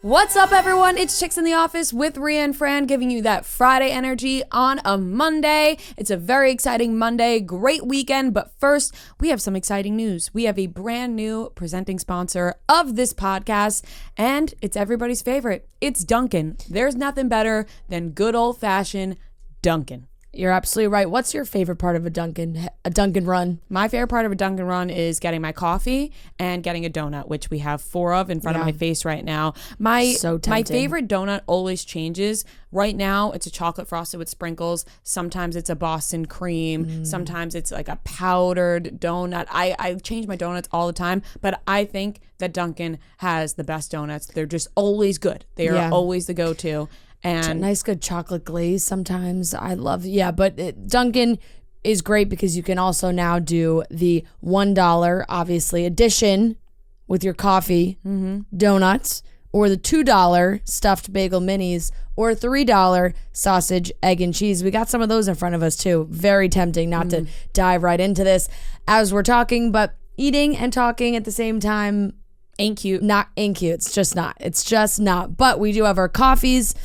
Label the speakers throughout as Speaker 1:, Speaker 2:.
Speaker 1: What's up, everyone? It's Chicks in the Office with Rhea and Fran, giving you that Friday energy on a Monday. It's a very exciting Monday, great weekend, but first, we have some exciting news. We have a brand new presenting sponsor of this podcast, and it's everybody's favorite. It's Dunkin. There's nothing better than good old-fashioned Dunkin.
Speaker 2: You're absolutely right. What's your favorite part of a Dunkin run?
Speaker 1: My favorite part of a Dunkin run is getting my coffee and getting a donut, which we have 4 of in front of my face right now. My favorite donut always changes. Right now, it's a chocolate frosted with sprinkles. Sometimes it's a Boston cream. Sometimes it's like a powdered donut. I change my donuts all the time, but I think that Dunkin has the best donuts. They're just always good. They are always the go-to. And
Speaker 2: nice good chocolate glaze sometimes. I love, Dunkin' is great because you can also now do the $1, obviously, addition with your coffee, donuts, or the $2 stuffed bagel minis, or $3 sausage, egg, and cheese. We got some of those in front of us too. Very tempting not to dive right into this as we're talking, but eating and talking at the same time
Speaker 1: ain't cute.
Speaker 2: Ain't cute. It's just not. It's just not. But we do have our coffees.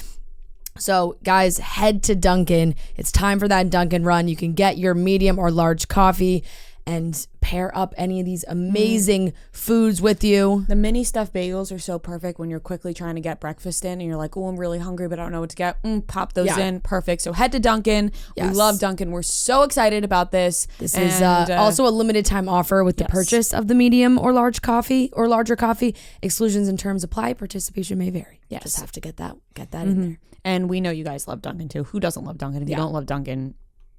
Speaker 2: So guys, head to Dunkin'. It's time for that Dunkin' run. You can get your medium or large coffee and pair up any of these amazing foods with you.
Speaker 1: The mini stuffed bagels are so perfect when you're quickly trying to get breakfast in and you're like, oh, I'm really hungry, but I don't know what to get. Pop those in. Perfect. So head to Dunkin'. Yes. We love Dunkin'. We're so excited about this.
Speaker 2: This is also a limited time offer with the purchase of the medium or large coffee or larger coffee. Exclusions and terms apply. Participation may vary.
Speaker 1: Yes.
Speaker 2: Just have to get that in there.
Speaker 1: And we know you guys love Dunkin' too. Who doesn't love Dunkin'? If you don't love Dunkin',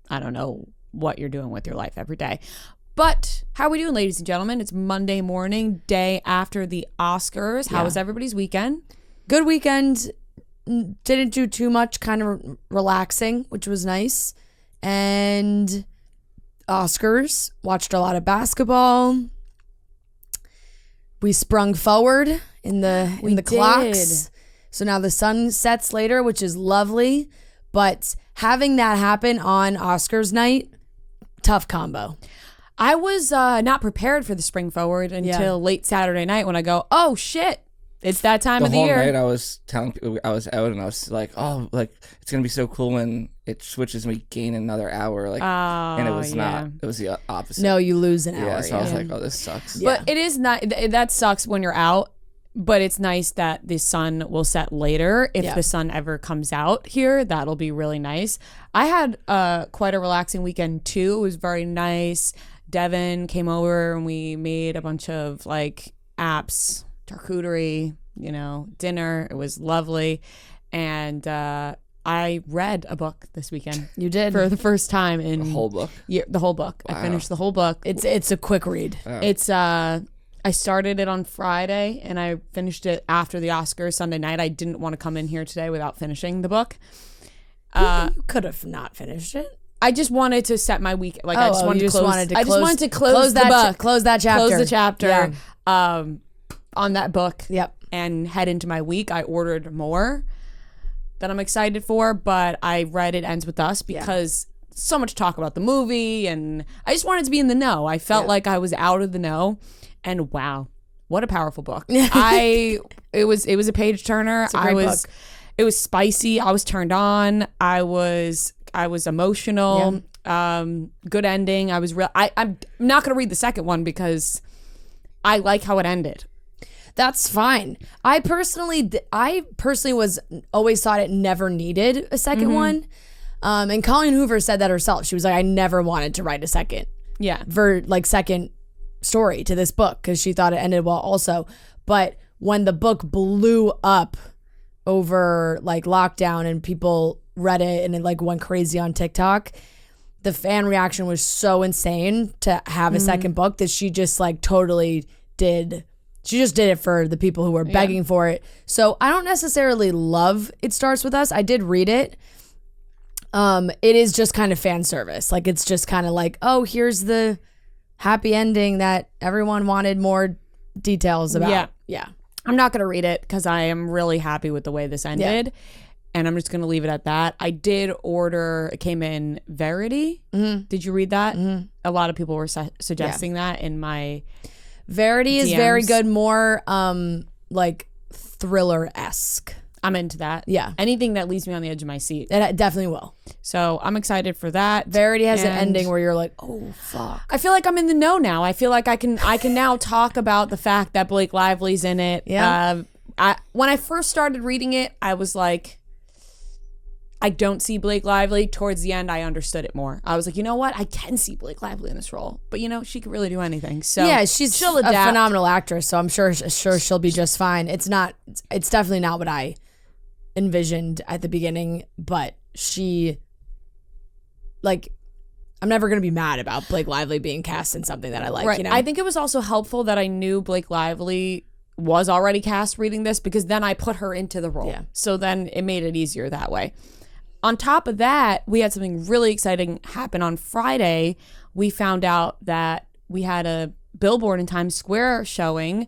Speaker 1: I don't know what you're doing with your life every day. But how are we doing, ladies and gentlemen? It's Monday morning, day after the Oscars. How was everybody's weekend?
Speaker 2: Good weekend. Didn't do too much, kind of relaxing, which was nice. And Oscars, watched a lot of basketball. We sprung forward in the clocks. So now the sun sets later, which is lovely. But having that happen on Oscars night, tough combo.
Speaker 1: I was not prepared for the spring forward until late Saturday night when I go, oh shit, it's that time of the year.
Speaker 3: The whole night I was telling people I was out and I was like, oh, like it's gonna be so cool when it switches and we gain another hour. Like, and it was not. It was the opposite.
Speaker 2: No, you lose an hour.
Speaker 3: Yeah, so I was like, oh, this sucks.
Speaker 1: But it is not. That sucks when you're out. But it's nice that the sun will set later. If the sun ever comes out here, that'll be really nice. I had quite a relaxing weekend too. It was very nice. Devin came over and we made a bunch of like apps, charcuterie, dinner. It was lovely. And I read a book this weekend.
Speaker 2: You did?
Speaker 1: For the first time in...
Speaker 3: The whole book?
Speaker 1: Yeah, the whole book. Wow. I finished the whole book.
Speaker 2: It's a quick read.
Speaker 3: Wow.
Speaker 1: It's... I started it on Friday and I finished it after the Oscars Sunday night. I didn't want to come in here today without finishing the book.
Speaker 2: You could have not finished it.
Speaker 1: I just wanted to set my week. Like I just wanted to close
Speaker 2: close
Speaker 1: the book,
Speaker 2: close that chapter,
Speaker 1: close the chapter on that book.
Speaker 2: Yep,
Speaker 1: and head into my week. I ordered more that I'm excited for, but I read It Ends With Us because so much talk about the movie, and I just wanted to be in the know. I felt like I was out of the know. And wow, what a powerful book. It was a page turner.
Speaker 2: It's a great book.
Speaker 1: It was spicy. I was turned on. I was emotional. Yeah. Good ending. I'm not going to read the second one because I like how it ended.
Speaker 2: That's fine. I personally was always thought it never needed a second one. And Colleen Hoover said that herself. She was like, I never wanted to write a second.
Speaker 1: Yeah.
Speaker 2: Second story to this book because she thought it ended well also. But when the book blew up over like lockdown and people read it and it like went crazy on TikTok, the fan reaction was so insane to have a second book that she just like totally did. She just did it for the people who were begging for it. So I don't necessarily love It Starts With Us. I did read it. It is just kind of fan service. Like it's just kind of like, oh, here's the happy ending that everyone wanted more details about.
Speaker 1: Yeah. I'm not going to read it because I am really happy with the way this ended. And I'm just going to leave it at that. I did order, it came in Verity. Did you read that? A lot of people were suggesting that in my
Speaker 2: Verity is
Speaker 1: DMs.
Speaker 2: very good. More like thriller-esque.
Speaker 1: I'm into that.
Speaker 2: Yeah.
Speaker 1: Anything that leaves me on the edge of my seat.
Speaker 2: It definitely will.
Speaker 1: So I'm excited for that.
Speaker 2: Verity has an ending where you're like, oh fuck.
Speaker 1: I feel like I'm in the know now. I feel like I can now talk about the fact that Blake Lively's in it.
Speaker 2: Yeah.
Speaker 1: When I first started reading it, I was like, I don't see Blake Lively. Towards the end, I understood it more. I was like, you know what? I can see Blake Lively in this role, but she could really do anything. So
Speaker 2: yeah, she'll a phenomenal actress. So I'm sure she'll be just fine. It's definitely not what I envisioned at the beginning, but I'm never gonna be mad about Blake Lively being cast in something that I like.
Speaker 1: Right. I think it was also helpful that I knew Blake Lively was already cast reading this, because then I put her into the role.
Speaker 2: Yeah.
Speaker 1: So then it made it easier that way. On top of that, we had something really exciting happen on Friday. We found out that we had a billboard in Times Square showing,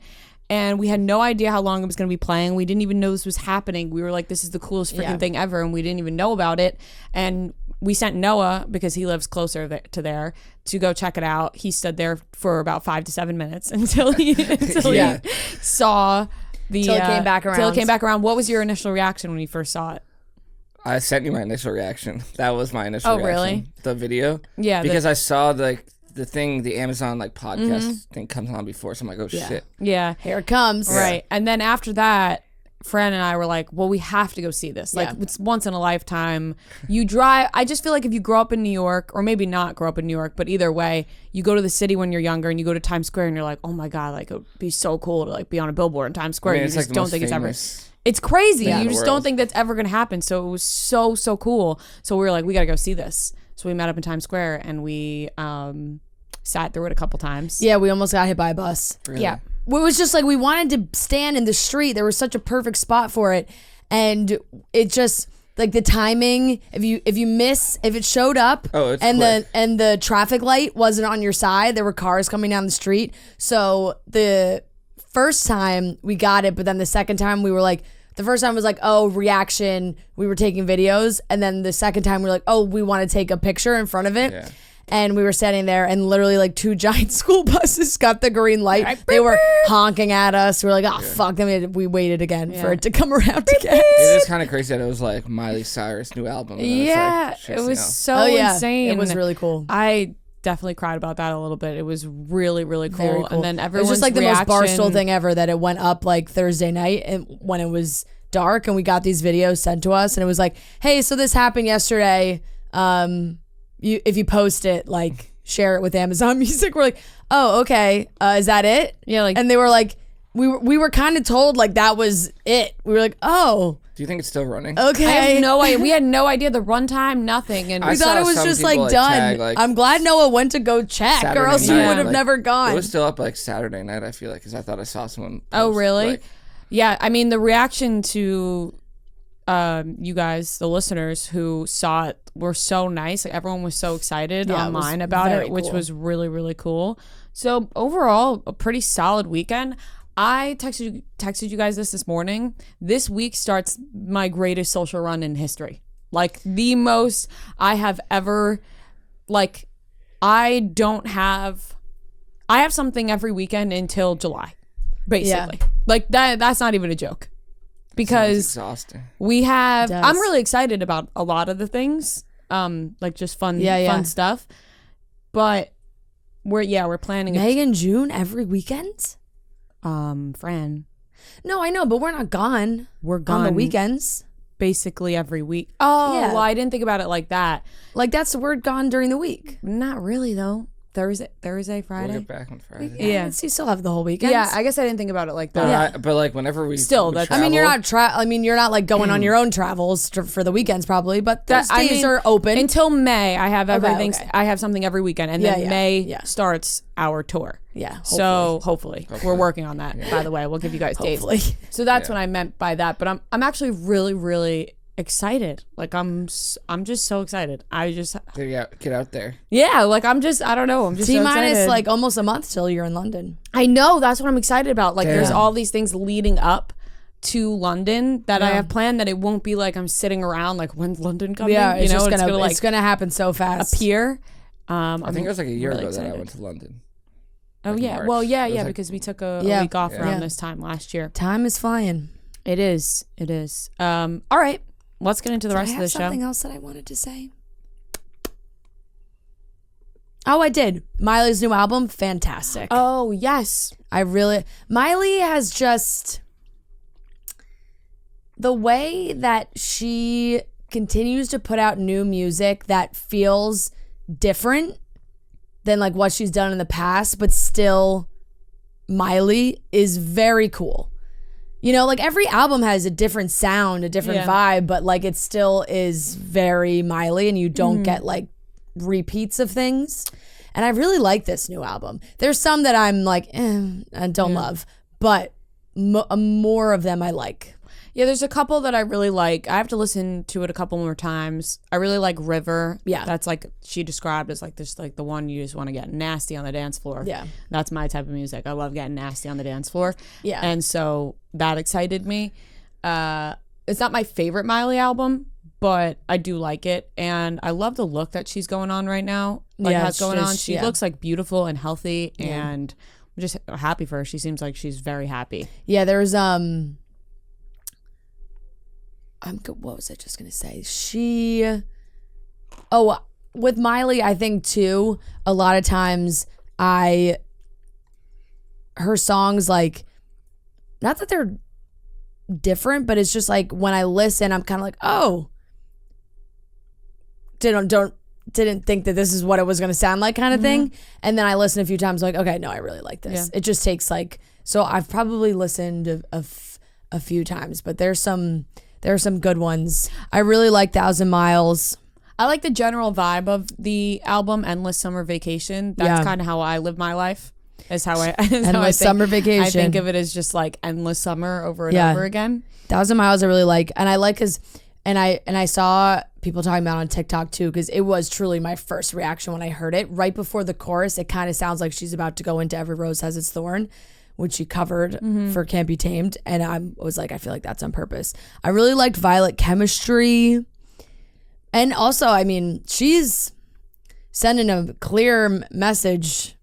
Speaker 1: and we had no idea how long it was going to be playing. We didn't even know this was happening. We were like, this is the coolest freaking thing ever, and we didn't even know about it. And we sent Noah, because he lives closer to there, to go check it out. He stood there for about 5 to 7 minutes until he saw
Speaker 2: till it came back around.
Speaker 1: Till it came back around. What was your initial reaction when you first saw it?
Speaker 3: I sent you my initial reaction. That was my initial reaction.
Speaker 1: Oh, really?
Speaker 3: The video?
Speaker 1: Yeah.
Speaker 3: Because I saw the thing, the Amazon podcast thing comes on before, so I'm like, oh shit.
Speaker 1: Yeah.
Speaker 2: Here it comes.
Speaker 1: Right. And then after that, Fran and I were like, well, we have to go see this. Like, it's once in a lifetime. You drive. I just feel like if you grow up in New York, or maybe not grow up in New York, but either way, you go to the city when you're younger and you go to Times Square and you're like, oh my God, like, it would be so cool to like be on a billboard in Times Square. You just don't think it's ever. It's crazy. You just don't think that's ever going to happen. So it was so cool. So we were like, we got to go see this. So we met up in Times Square and we sat through it a couple times.
Speaker 2: Yeah, we almost got hit by a bus.
Speaker 3: Really?
Speaker 1: Yeah.
Speaker 2: It was just like we wanted to stand in the street. There was such a perfect spot for it. And it just, like, the timing, if it showed up and the traffic light wasn't on your side, there were cars coming down the street. So the first time we got it, but then the second time we were like, the first time was like, oh, reaction, we were taking videos. And then the second time we were like, oh, we want to take a picture in front of it. Yeah. And we were standing there and literally like 2 giant school buses got the green light. They were honking at us. We were like, oh, fuck them. We waited again for it to come around again.
Speaker 3: It is kind of crazy that it was like Miley Cyrus' new album.
Speaker 1: Yeah, it was so insane.
Speaker 2: It was really cool.
Speaker 1: I definitely cried about that a little bit. It was really, really cool.
Speaker 2: Very cool.
Speaker 1: And then everyone's
Speaker 2: it was just like
Speaker 1: reaction.
Speaker 2: The most Barstool thing ever, that it went up like Thursday night and when it was dark, and we got these videos sent to us, and it was like, hey, so this happened yesterday. If you post it, like, share it with Amazon Music. We're like, oh, okay. Is that it?
Speaker 1: Yeah, like,
Speaker 2: and they were like, we were kind of told like that was it. We were like, oh.
Speaker 3: Do you think it's still running?
Speaker 2: Okay.
Speaker 1: I have no idea. We had no idea the runtime, nothing, and
Speaker 2: we thought it was just like done.
Speaker 3: Tag,
Speaker 2: I'm glad Noah went to go check,
Speaker 3: Saturday
Speaker 2: or else
Speaker 3: night,
Speaker 2: we would have never gone.
Speaker 3: It was still up like Saturday night, I feel like, because I thought I saw someone post,
Speaker 1: oh, really?
Speaker 3: Like,
Speaker 1: yeah, I mean, the reaction to you guys, the listeners who saw it, were so nice. Like, everyone was so excited online about it, which was really, really cool. So overall, a pretty solid weekend. I texted you guys this morning. This week starts my greatest social run in history. Like, the most I have ever, like, I have something every weekend until July, basically. Yeah. Like, that's not even a joke. Because
Speaker 3: exhausting.
Speaker 1: We have, I'm really excited about a lot of the things, like just fun stuff. But we're planning.
Speaker 2: May and June every weekend.
Speaker 1: Fran.
Speaker 2: No, I know, but we're not gone.
Speaker 1: We're gone
Speaker 2: on the weekends,
Speaker 1: basically every week. Oh, yeah. Well, I didn't think about it like that.
Speaker 2: Like, that's the word, gone during the week.
Speaker 1: Not really though. Thursday, Friday.
Speaker 3: We'll get back on Friday.
Speaker 2: Yeah, so you still have the whole weekend.
Speaker 1: Yeah, I guess I didn't think about it like that.
Speaker 3: But like whenever we
Speaker 1: still,
Speaker 3: we
Speaker 1: that's.
Speaker 3: travel,
Speaker 2: I mean, you're not like going on your own travels for the weekends probably, but those days are open
Speaker 1: until May. I have everything. Okay. I have something every weekend, and then May starts our tour.
Speaker 2: Yeah. Hopefully.
Speaker 1: So hopefully we're working on that. By the way, we'll give you guys dates. So that's what I meant by that. But I'm actually really, really excited. Like, I'm just so excited. I just
Speaker 3: get out there.
Speaker 1: Yeah, like, I don't know. I'm just so excited.
Speaker 2: like almost a month till you're in London.
Speaker 1: I know, that's what I'm excited about. Like, there's all these things leading up to London that I have planned, that it won't be like I'm sitting around like, when's London coming?
Speaker 2: Yeah, it's
Speaker 1: it's
Speaker 2: gonna happen so fast.
Speaker 1: Appear.
Speaker 3: I think it was like a year ago that I went to London.
Speaker 1: Oh, yeah.
Speaker 3: March.
Speaker 1: Well, yeah, because we took a week off around this time last year.
Speaker 2: Time is flying.
Speaker 1: It is. All right, let's get into the rest of the show.
Speaker 2: Something else that I wanted to say. Oh, I did. Miley's new album, fantastic.
Speaker 1: Oh, yes.
Speaker 2: Miley has just, the way that she continues to put out new music that feels different than like what she's done in the past, but still Miley, is very cool. You know, like every album has a different sound, a different vibe, but like it still is very Miley, and you don't get like repeats of things. And I really like this new album. There's some that I'm like, I don't love, but more of them I like.
Speaker 1: Yeah, there's a couple that I really like. I have to listen to it a couple more times. I really like River.
Speaker 2: Yeah.
Speaker 1: That's like, she described as like this, like the one you just want to get nasty on the dance floor.
Speaker 2: Yeah.
Speaker 1: That's my type of music. I love getting nasty on the dance floor.
Speaker 2: Yeah.
Speaker 1: And so that excited me. It's not my favorite Miley album, but I do like it. And I love the look that she's going on right now. She looks like beautiful and healthy, and I'm just happy for her. She seems like she's very happy.
Speaker 2: Yeah, there's what was I just gonna say? With Miley, I think too, a lot of times her songs, like, not that they're different, but it's just like when I listen, I'm kind of like, oh, didn't think that this is what it was gonna sound like, kind of thing. And then I listen a few times, like, okay, no, I really like this. It just takes like, so I've probably listened a few times, but there are some good ones. I really like 1,000 Miles.
Speaker 1: I like the general vibe of the album, Endless Summer Vacation. That's kind of how I live my life. Is how
Speaker 2: Endless Summer Vacation.
Speaker 1: I think of it as just like endless summer over and over again.
Speaker 2: 1,000 Miles I really like, and I like I saw people talking about it on TikTok too, because it was truly my first reaction when I heard it. Right before the chorus, it kind of sounds like she's about to go into Every Rose Has Its Thorn, which she covered for Can't Be Tamed, and I was like, I feel like that's on purpose. I really liked Violet Chemistry, and also, I mean, she's sending a clear message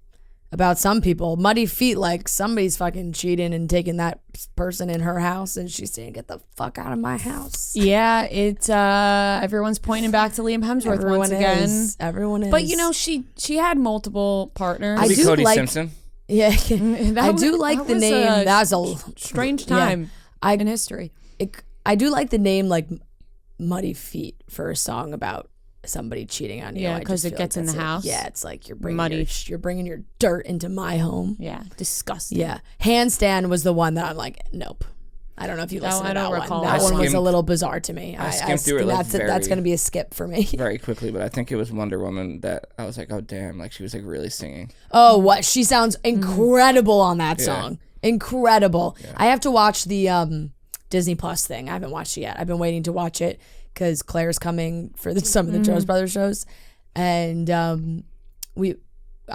Speaker 2: about some people. Muddy Feet, like somebody's fucking cheating and taking that person in her house, and she's saying, get the fuck out of my house.
Speaker 1: Yeah, it's everyone's pointing back to Liam Hemsworth once again.
Speaker 2: Everyone is.
Speaker 1: But you know, she had multiple partners.
Speaker 2: I do
Speaker 3: Cody
Speaker 2: like
Speaker 3: Simpson.
Speaker 2: Yeah, I do like the name. That was a
Speaker 1: strange time in history.
Speaker 2: I do like the name, like Muddy Feet, for a song about somebody cheating on you.
Speaker 1: Yeah, because it gets in the house.
Speaker 2: Yeah, it's like you're bringing your dirt into my home.
Speaker 1: Yeah, disgusting.
Speaker 2: Yeah, Handstand was the one that I'm like, nope. I don't know if you listened to that one. That one was a little bizarre to me.
Speaker 3: I skimmed through it. Like
Speaker 2: that's going to be a skip for me.
Speaker 3: Very quickly, but I think it was Wonder Woman that I was like, oh damn, like she was like really singing.
Speaker 2: Oh, what? She sounds incredible on that song. Incredible. Yeah. I have to watch the Disney Plus thing. I haven't watched it yet. I've been waiting to watch it because Claire's coming for some of the Jonas Brothers shows, and I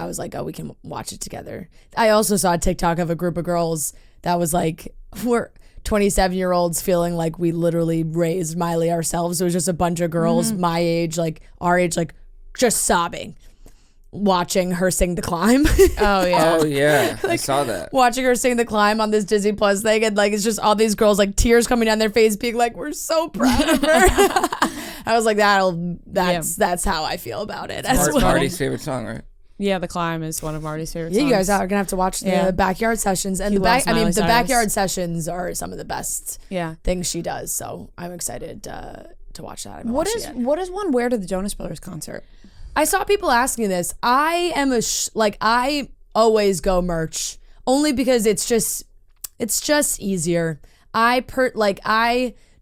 Speaker 2: was like, oh, we can watch it together. I also saw a TikTok of a group of girls that was like, we're 27-year-olds feeling like we literally raised Miley ourselves. It was just a bunch of girls my age, like our age, like just sobbing, watching her sing The Climb.
Speaker 1: Oh yeah.
Speaker 3: Oh yeah.
Speaker 2: Like,
Speaker 3: I saw that.
Speaker 2: Watching her sing The Climb on this Disney Plus thing, and like it's just all these girls, like tears coming down their face, being like, we're so proud of her. I was like, that's how I feel about it. As well.
Speaker 3: Marty's favorite song, right?
Speaker 1: Yeah, The Climb is one of Marty's favorite songs.
Speaker 2: Yeah, you guys are gonna have to watch the backyard sessions, and the backyard sessions are some of the best things she does. So I'm excited to watch that.
Speaker 1: What does one wear to the Jonas Brothers concert?
Speaker 2: I saw people asking this. I am I always go merch only because it's just easier. I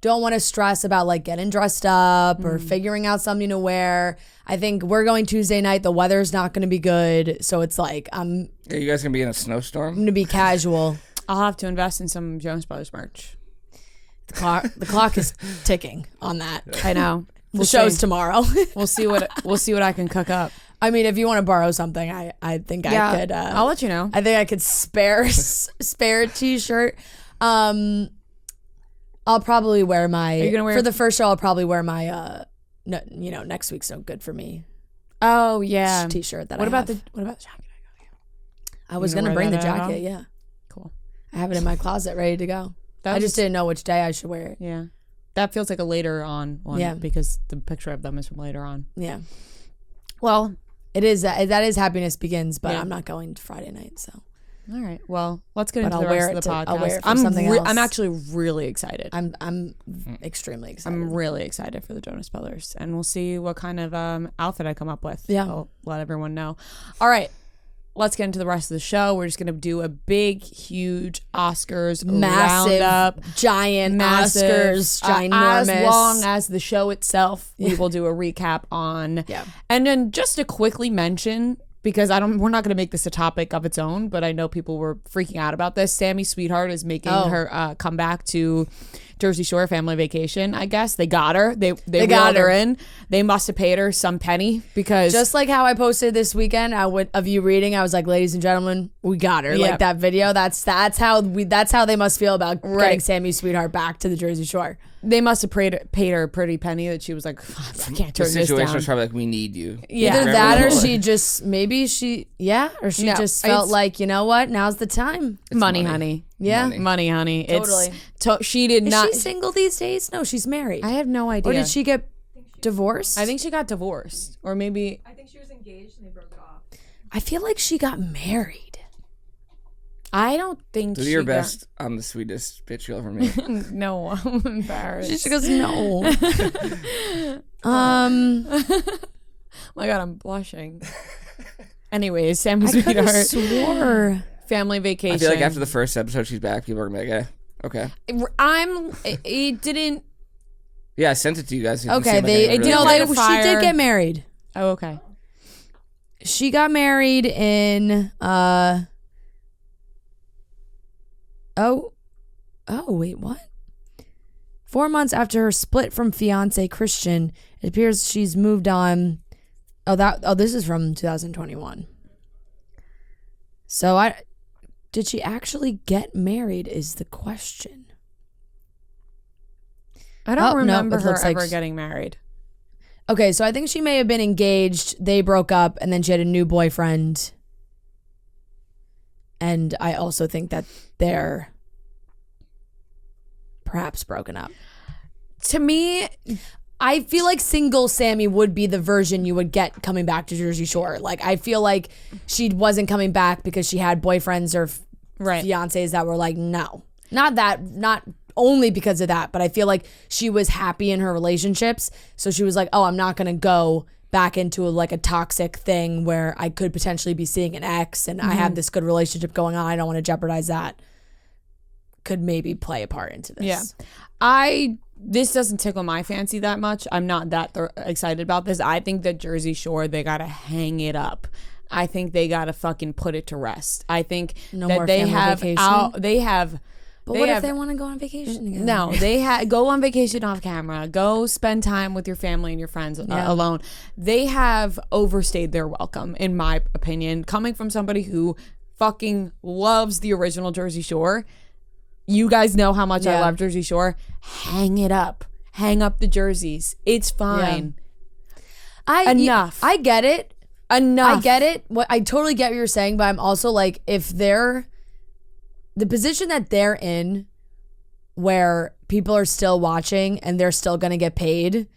Speaker 2: don't want to stress about like getting dressed up or figuring out something to wear. I think we're going Tuesday night. The weather's not going to be good, so it's like
Speaker 3: Are you guys gonna be in a snowstorm?
Speaker 2: I'm gonna be casual.
Speaker 1: I'll have to invest in some Jonas Brothers merch.
Speaker 2: The clock is ticking on that.
Speaker 1: I know.
Speaker 2: The show's tomorrow.
Speaker 1: We'll see what I can cook up.
Speaker 2: I mean, if you want to borrow something, I think I could.
Speaker 1: I'll let you know.
Speaker 2: I think I could spare a t-shirt. I'll probably wear my. Are you gonna wear for the first show? I'll probably wear my. Next week's so good for me.
Speaker 1: Oh yeah,
Speaker 2: t-shirt that.
Speaker 1: What about the jacket?
Speaker 2: I was gonna bring the jacket. Yeah,
Speaker 1: cool.
Speaker 2: I have it in my closet, ready to go. I just didn't know which day I should wear it.
Speaker 1: Yeah. That feels like a later on one because the picture of them is from later on.
Speaker 2: Yeah.
Speaker 1: Well,
Speaker 2: it is that is Happiness Begins, but I'm not going to Friday night, so.
Speaker 1: All right. Well, let's get into the
Speaker 2: wear
Speaker 1: rest of the podcast.
Speaker 2: I'll wear it for something else.
Speaker 1: I'm actually really excited.
Speaker 2: I'm extremely excited.
Speaker 1: I'm really excited for the Jonas Brothers, and we'll see what kind of outfit I come up with.
Speaker 2: Yeah.
Speaker 1: I'll let everyone know. All right. Let's get into the rest of the show. We're just going to do a big, huge Oscars roundup.
Speaker 2: Giant Oscars, ginormous.
Speaker 1: As long as the show itself, we will do a recap on.
Speaker 2: Yeah.
Speaker 1: And then just to quickly mention, because we're not going to make this a topic of its own, but I know people were freaking out about this. Sammi Sweetheart is making her comeback to Jersey Shore Family Vacation. I guess they got her. They got her in. They must have paid her some penny because
Speaker 2: just like how I posted this weekend of you reading, I was like, ladies and gentlemen, we got her. Like that video. That's how they must feel about getting Sammi Sweetheart back to the Jersey Shore.
Speaker 1: They must have paid her a pretty penny that she was like, I can't turn this down.
Speaker 3: The situation was probably like, we need you.
Speaker 2: Yeah. Either that or she just, just felt like, you know what? Now's the time.
Speaker 3: It's
Speaker 1: money, honey.
Speaker 2: Yeah.
Speaker 1: Money, honey.
Speaker 2: Totally.
Speaker 1: She did not.
Speaker 2: Is she single these days? No, she's married.
Speaker 1: I have no idea.
Speaker 2: Or did she get divorced?
Speaker 1: I think she got divorced. Or maybe.
Speaker 4: I think she was engaged and they broke it off.
Speaker 2: I feel like she got married.
Speaker 1: I don't think
Speaker 3: Do your best. I'm the sweetest bitch you'll ever meet.
Speaker 1: No, I'm embarrassed.
Speaker 2: She goes, no.
Speaker 1: My God, I'm blushing. Anyways, Sammi Sweetheart.
Speaker 2: I swore.
Speaker 1: Family Vacation.
Speaker 3: I feel like after the first episode she's back, people are gonna be like, okay.
Speaker 1: It didn't.
Speaker 3: Yeah, I sent it to you guys.
Speaker 2: Okay, she did get married.
Speaker 1: Oh, okay.
Speaker 2: She got married in wait, what? 4 months after her split from fiance Christian, it appears she's moved on. This is from 2021. So did she actually get married is the question.
Speaker 1: I don't remember her ever getting married.
Speaker 2: Okay, so I think she may have been engaged. They broke up, and then she had a new boyfriend. And I also think that they're perhaps broken up.
Speaker 1: To me,
Speaker 2: I feel like single Sammi would be the version you would get coming back to Jersey Shore. Like, I feel like she wasn't coming back because she had boyfriends or fiancés that were like, no. Not only because of that, but I feel like she was happy in her relationships. So she was like, oh, I'm not going to go back into like a toxic thing where I could potentially be seeing an ex and I have this good relationship going on. I don't want to jeopardize that. Could maybe play a part into this.
Speaker 1: Yeah. This doesn't tickle my fancy that much. I'm not that excited about this. I think that Jersey Shore, they got to hang it up. I think they got to fucking put it to rest. I think that they have vacation.
Speaker 2: But what if they want to go on vacation together?
Speaker 1: No, go on vacation off camera. Go spend time with your family and your friends alone. They have overstayed their welcome, in my opinion. Coming from somebody who fucking loves the original Jersey Shore, you guys know how much I love Jersey Shore. Hang it up. Hang up the jerseys. It's fine. Enough.
Speaker 2: I get it.
Speaker 1: Enough.
Speaker 2: I get it. I totally get what you're saying, but I'm also like, if they're the position that they're in where people are still watching and they're still going to get paid,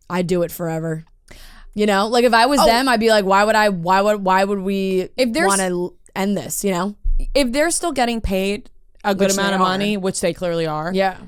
Speaker 2: I'd do it forever. You know, like if I was them, I'd be like, why would we want to end this, you know?
Speaker 1: If they're still getting paid a good amount of money, which they clearly are.
Speaker 2: Yeah.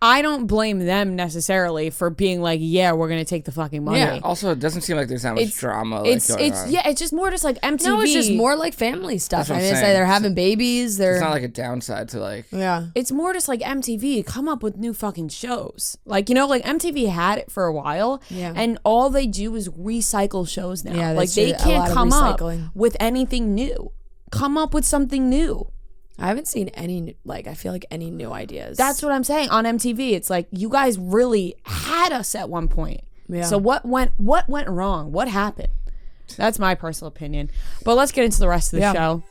Speaker 1: I don't blame them necessarily for being like, yeah, we're gonna take the fucking money. Yeah.
Speaker 3: Also, it doesn't seem like there's that much drama.
Speaker 1: It's just more just like MTV.
Speaker 2: No, it's just more like family stuff. I mean, it's like they're having babies.
Speaker 3: It's not like a downside to like.
Speaker 2: Yeah.
Speaker 1: It's more just like MTV come up with new fucking shows. Like, you know, like MTV had it for a while.
Speaker 2: Yeah.
Speaker 1: And all they do is recycle shows now.
Speaker 2: Yeah,
Speaker 1: like they can't come up with anything new. Come up with something new.
Speaker 2: I haven't seen any, I feel like any new ideas.
Speaker 1: That's what I'm saying. On MTV, it's like, you guys really had us at one point.
Speaker 2: Yeah.
Speaker 1: So what went wrong? What happened? That's my personal opinion. But let's get into the rest of the show.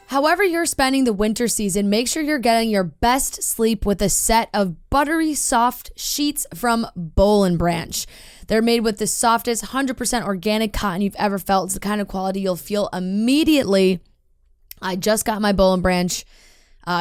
Speaker 2: However you're spending the winter season, make sure you're getting your best sleep with a set of buttery soft sheets from Boll & Branch. They're made with the softest 100% organic cotton you've ever felt. It's the kind of quality you'll feel immediately. I just got my Boll & Branch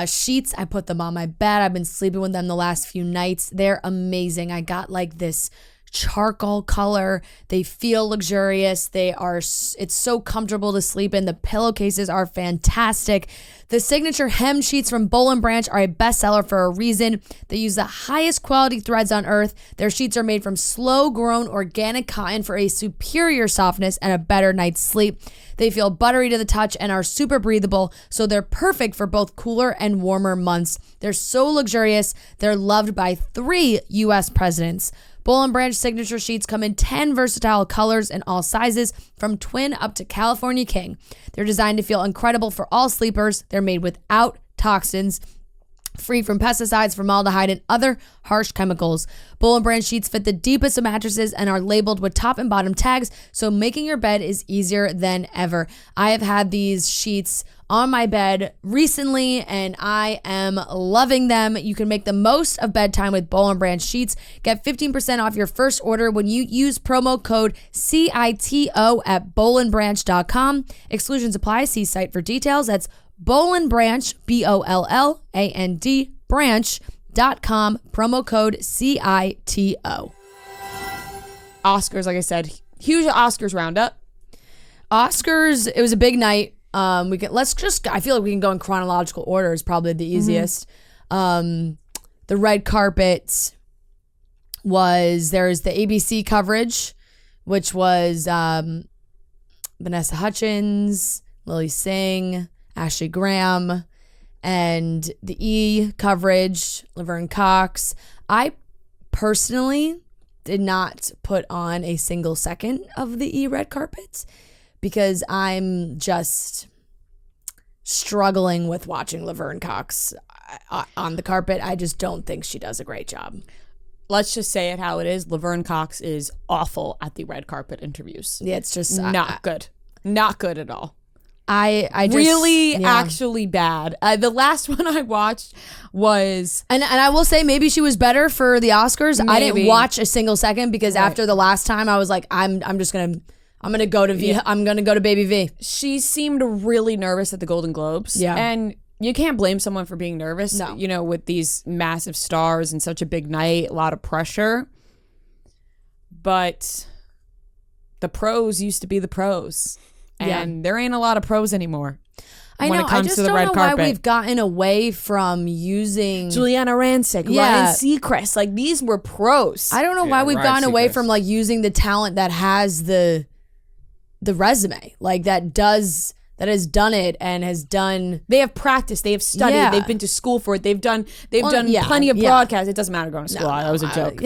Speaker 2: Sheets, I put them on my bed. I've been sleeping with them the last few nights. They're amazing. I got like this charcoal color. They feel luxurious. It's so comfortable to sleep in. The pillowcases are fantastic. The signature hem sheets from Boll & Branch are a bestseller for a reason. They use the highest quality threads on earth. Their sheets are made from slow-grown organic cotton for a superior softness and a better night's sleep. They feel buttery to the touch and are super breathable, so they're perfect for both cooler and warmer months. They're so luxurious. They're loved by 3 U.S. presidents. Boll & Branch signature sheets come in 10 versatile colors in all sizes, from twin up to California king. They're designed to feel incredible for all sleepers. They're made without toxins, free from pesticides, formaldehyde, and other harsh chemicals. Boll & Branch sheets fit the deepest of mattresses and are labeled with top and bottom tags, so making your bed is easier than ever. I have had these sheets on my bed recently, and I am loving them. You can make the most of bedtime with Boll & Branch sheets. Get 15% off your first order when you use promo code CITO at bollandbranch.com. Exclusions apply. See site for details. That's Boll & Branch, BOLLAND, branch.com, promo code CITO.
Speaker 1: Oscars, like I said, huge Oscars roundup.
Speaker 2: Oscars, it was a big night. I feel like we can go in chronological order is probably the easiest. The red carpet there's the ABC coverage, which was Vanessa Hudgens, Lily Singh, Ashley Graham, and the E coverage, Laverne Cox. I personally did not put on a single second of the E red carpet because I'm just struggling with watching Laverne Cox on the carpet. I just don't think she does a great job.
Speaker 1: Let's just say it how it is. Laverne Cox is awful at the red carpet interviews.
Speaker 2: Yeah, it's just
Speaker 1: not good. Not good at all.
Speaker 2: I just
Speaker 1: really actually bad. The last one I watched was,
Speaker 2: and I will say maybe she was better for the Oscars.
Speaker 1: Maybe.
Speaker 2: I didn't watch a single second because after the last time I was like, I'm gonna go to V. I'm gonna go to Baby V.
Speaker 1: She seemed really nervous at the Golden Globes.
Speaker 2: Yeah,
Speaker 1: and you can't blame someone for being nervous.
Speaker 2: No,
Speaker 1: you know, with these massive stars and such a big night, a lot of pressure. But the pros used to be the pros. And there ain't a lot of pros anymore.
Speaker 2: I know. I just don't know why we've gotten away from using
Speaker 1: Juliana Rancic, Ryan Seacrest. Like, these were pros.
Speaker 2: I don't know why we've gotten away from like using the talent that has the resume, like that has done it and has done.
Speaker 1: They have practiced. They have studied. Yeah. They've been to school for it. They've done plenty of broadcasts. It doesn't matter going to school. That was a joke.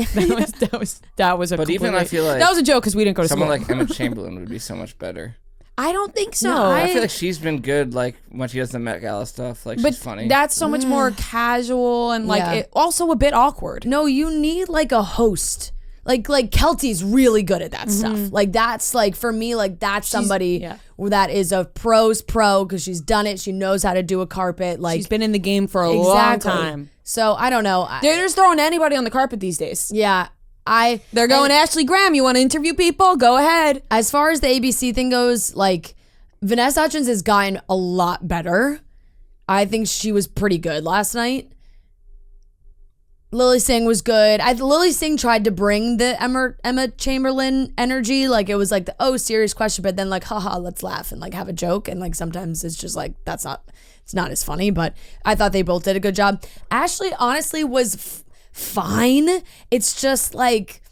Speaker 1: That was a.
Speaker 3: But even I feel like
Speaker 1: that was a joke because we didn't go to school.
Speaker 3: Someone like Emma Chamberlain would be so much better.
Speaker 1: I don't think so.
Speaker 3: No, I feel like she's been good, like when she does the Met Gala stuff. Like, she's funny.
Speaker 1: That's so much more casual and like also a bit awkward.
Speaker 2: No, you need like a host. Like Kelty's really good at that stuff. Like that's like for me, like that's somebody that is a pro's pro because she's done it. She knows how to do a carpet. Like
Speaker 1: she's been in the game for a long time.
Speaker 2: So I don't know.
Speaker 1: They're just throwing anybody on the carpet these days.
Speaker 2: Yeah.
Speaker 1: They're going, Ashley Graham, you want to interview people? Go ahead.
Speaker 2: As far as the ABC thing goes, like Vanessa Hudgens has gotten a lot better. I think she was pretty good last night. Lily Singh was good. Lily Singh tried to bring the Emma Chamberlain energy. Like it was like the serious question, but then like haha, let's laugh and like have a joke. And like sometimes it's just like it's not as funny. But I thought they both did a good job. Ashley honestly was fine. It's just like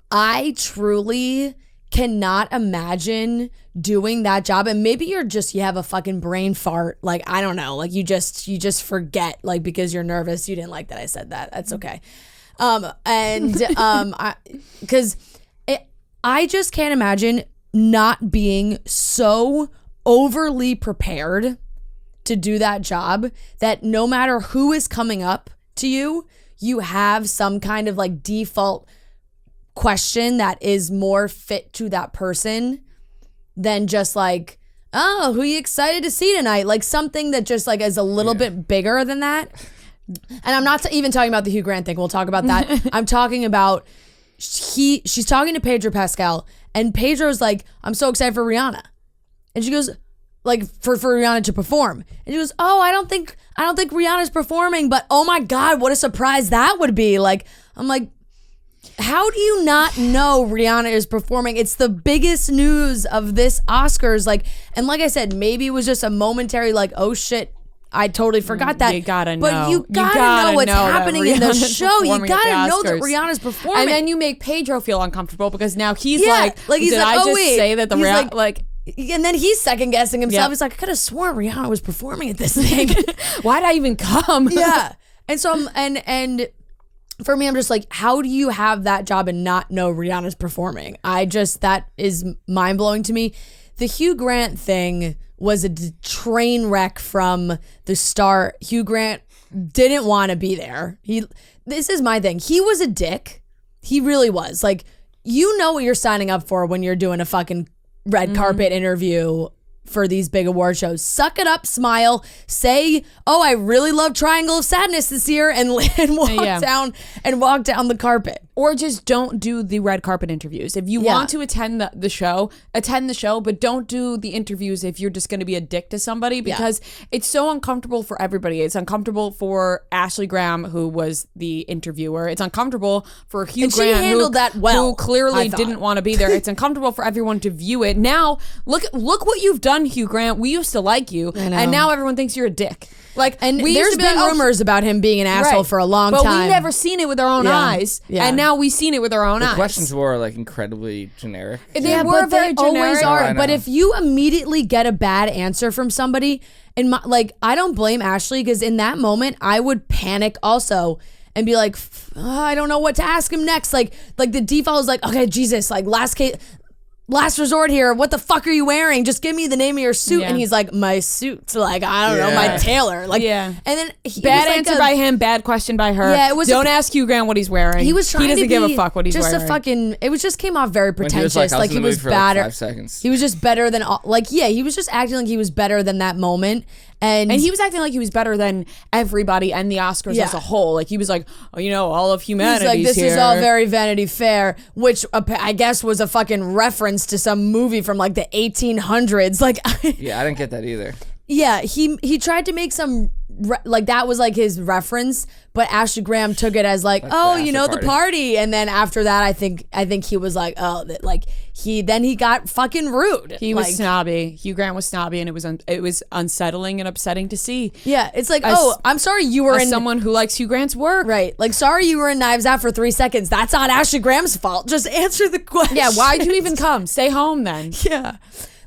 Speaker 2: I truly cannot imagine doing that job. And maybe you have a fucking brain fart. Like I don't know. Like you just forget like because you're nervous. You didn't like that I said that. That's okay. I just can't imagine not being so overly prepared to do that job that no matter who is coming up to you, you have some kind of like default question that is more fit to that person than just like, oh, who are you excited to see tonight? Like something that just like is a little bit bigger than that. And I'm not even talking about the Hugh Grant thing. We'll talk about that. I'm talking about she's talking to Pedro Pascal and Pedro's like, I'm so excited for Rihanna. And she goes, like for Rihanna to perform. And she goes, oh, I don't think Rihanna's performing, but oh my God, what a surprise that would be. Like, I'm like, how do you not know Rihanna is performing? It's the biggest news of this Oscars. Like, and like I said, maybe it was just a momentary like, oh shit, I totally forgot that.
Speaker 1: You gotta know.
Speaker 2: But you gotta know what's happening in the show. You gotta know that Rihanna's performing.
Speaker 1: And then you make Pedro feel uncomfortable because now he's
Speaker 2: he's
Speaker 1: did
Speaker 2: like,
Speaker 1: I
Speaker 2: oh,
Speaker 1: just
Speaker 2: wait.
Speaker 1: say that the
Speaker 2: He's
Speaker 1: Rihanna, like
Speaker 2: and then he's second guessing himself.
Speaker 1: Yeah.
Speaker 2: He's like, I could have sworn Rihanna was performing at this thing.
Speaker 1: why'd I even come?
Speaker 2: Yeah. And so and for me, I'm just like, how do you have that job and not know Rihanna's performing? That is mind blowing to me. The Hugh Grant thing was a train wreck from the start. Hugh Grant didn't want to be there. This is my thing. He was a dick. He really was. Like, you know what you're signing up for when you're doing a fucking red carpet interview for these big award shows. Suck it up, smile, say, oh, I really love Triangle of Sadness this year, and walk down the carpet.
Speaker 1: Or just don't do the red carpet interviews. If you want to attend the show, attend the show, but don't do the interviews if you're just going to be a dick to somebody, because it's so uncomfortable for everybody. It's uncomfortable for Ashley Graham, who was the interviewer. It's uncomfortable for Hugh Grant,
Speaker 2: she handled that well,
Speaker 1: who clearly didn't want to be there. It's uncomfortable for everyone to view it. Now, look what you've done, Hugh Grant. We used to like you, and now everyone thinks you're a dick. Like,
Speaker 2: and
Speaker 1: we
Speaker 2: there's been rumors about him being an asshole for a long time.
Speaker 1: But we never seen it with our own eyes. Yeah. And now we've seen it with our own eyes.
Speaker 3: The questions were like incredibly generic.
Speaker 1: They were very generic.
Speaker 2: Always are. But if you immediately get a bad answer from somebody, and I don't blame Ashley, because in that moment I would panic also and be like, I don't know what to ask him next. Like the default is like, okay, Jesus, like last resort here, what the fuck are you wearing? Just give me the name of your suit. And he's like, my suit. Like, I don't know, my tailor. Like, and then
Speaker 1: bad answer by him, bad question by her.
Speaker 2: Yeah, it was.
Speaker 1: Don't ask Hugh Grant what he's wearing.
Speaker 2: He was trying
Speaker 1: He doesn't
Speaker 2: to
Speaker 1: give a fuck what he's
Speaker 2: just
Speaker 1: wearing.
Speaker 2: a fucking. It was just came off very pretentious.
Speaker 3: When he was like,
Speaker 2: he was better.
Speaker 3: 5 seconds.
Speaker 2: He was just better than all. Like, yeah, he was just acting like he was better than that moment. And
Speaker 1: he was acting like he was better than everybody and the Oscars as a whole. Like, he was like, oh, all of humanity.
Speaker 2: He's like, this
Speaker 1: here.
Speaker 2: is all very Vanity Fair, which I guess was a fucking reference to some movie from like the 1800s. Like,
Speaker 3: yeah, I didn't get that either.
Speaker 2: Yeah, he tried to make some like that was like his reference, but Ashley Graham took it as like oh, the party, and then after that, I think he was like, oh, he got fucking rude.
Speaker 1: He was snobby. Hugh Grant was snobby, and it was unsettling and upsetting to see.
Speaker 2: Yeah, it's like, I'm sorry you were in
Speaker 1: someone who likes Hugh Grant's work,
Speaker 2: right? Like, sorry you were in Knives Out for 3 seconds. That's not Ashley Graham's fault. Just answer the question.
Speaker 1: Yeah, why'd you even come? Stay home then.
Speaker 2: Yeah.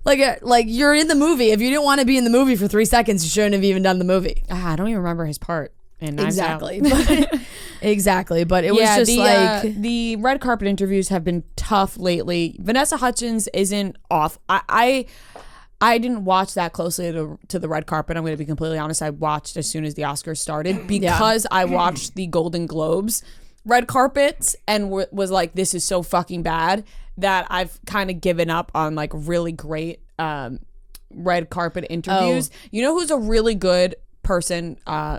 Speaker 2: Like you're in the movie. If you didn't want to be in the movie for 3 seconds, you shouldn't have even done the movie.
Speaker 1: I don't even remember his part in Knives Out.
Speaker 2: Exactly. But it was just
Speaker 1: the red carpet interviews have been tough lately. Vanessa Hudgens isn't off. I didn't watch that closely to the red carpet. I'm going to be completely honest. I watched as soon as the Oscars started because I watched the Golden Globes red carpets and was like, this is so fucking bad, that I've kind of given up on like really great red carpet interviews. You know who's a really good person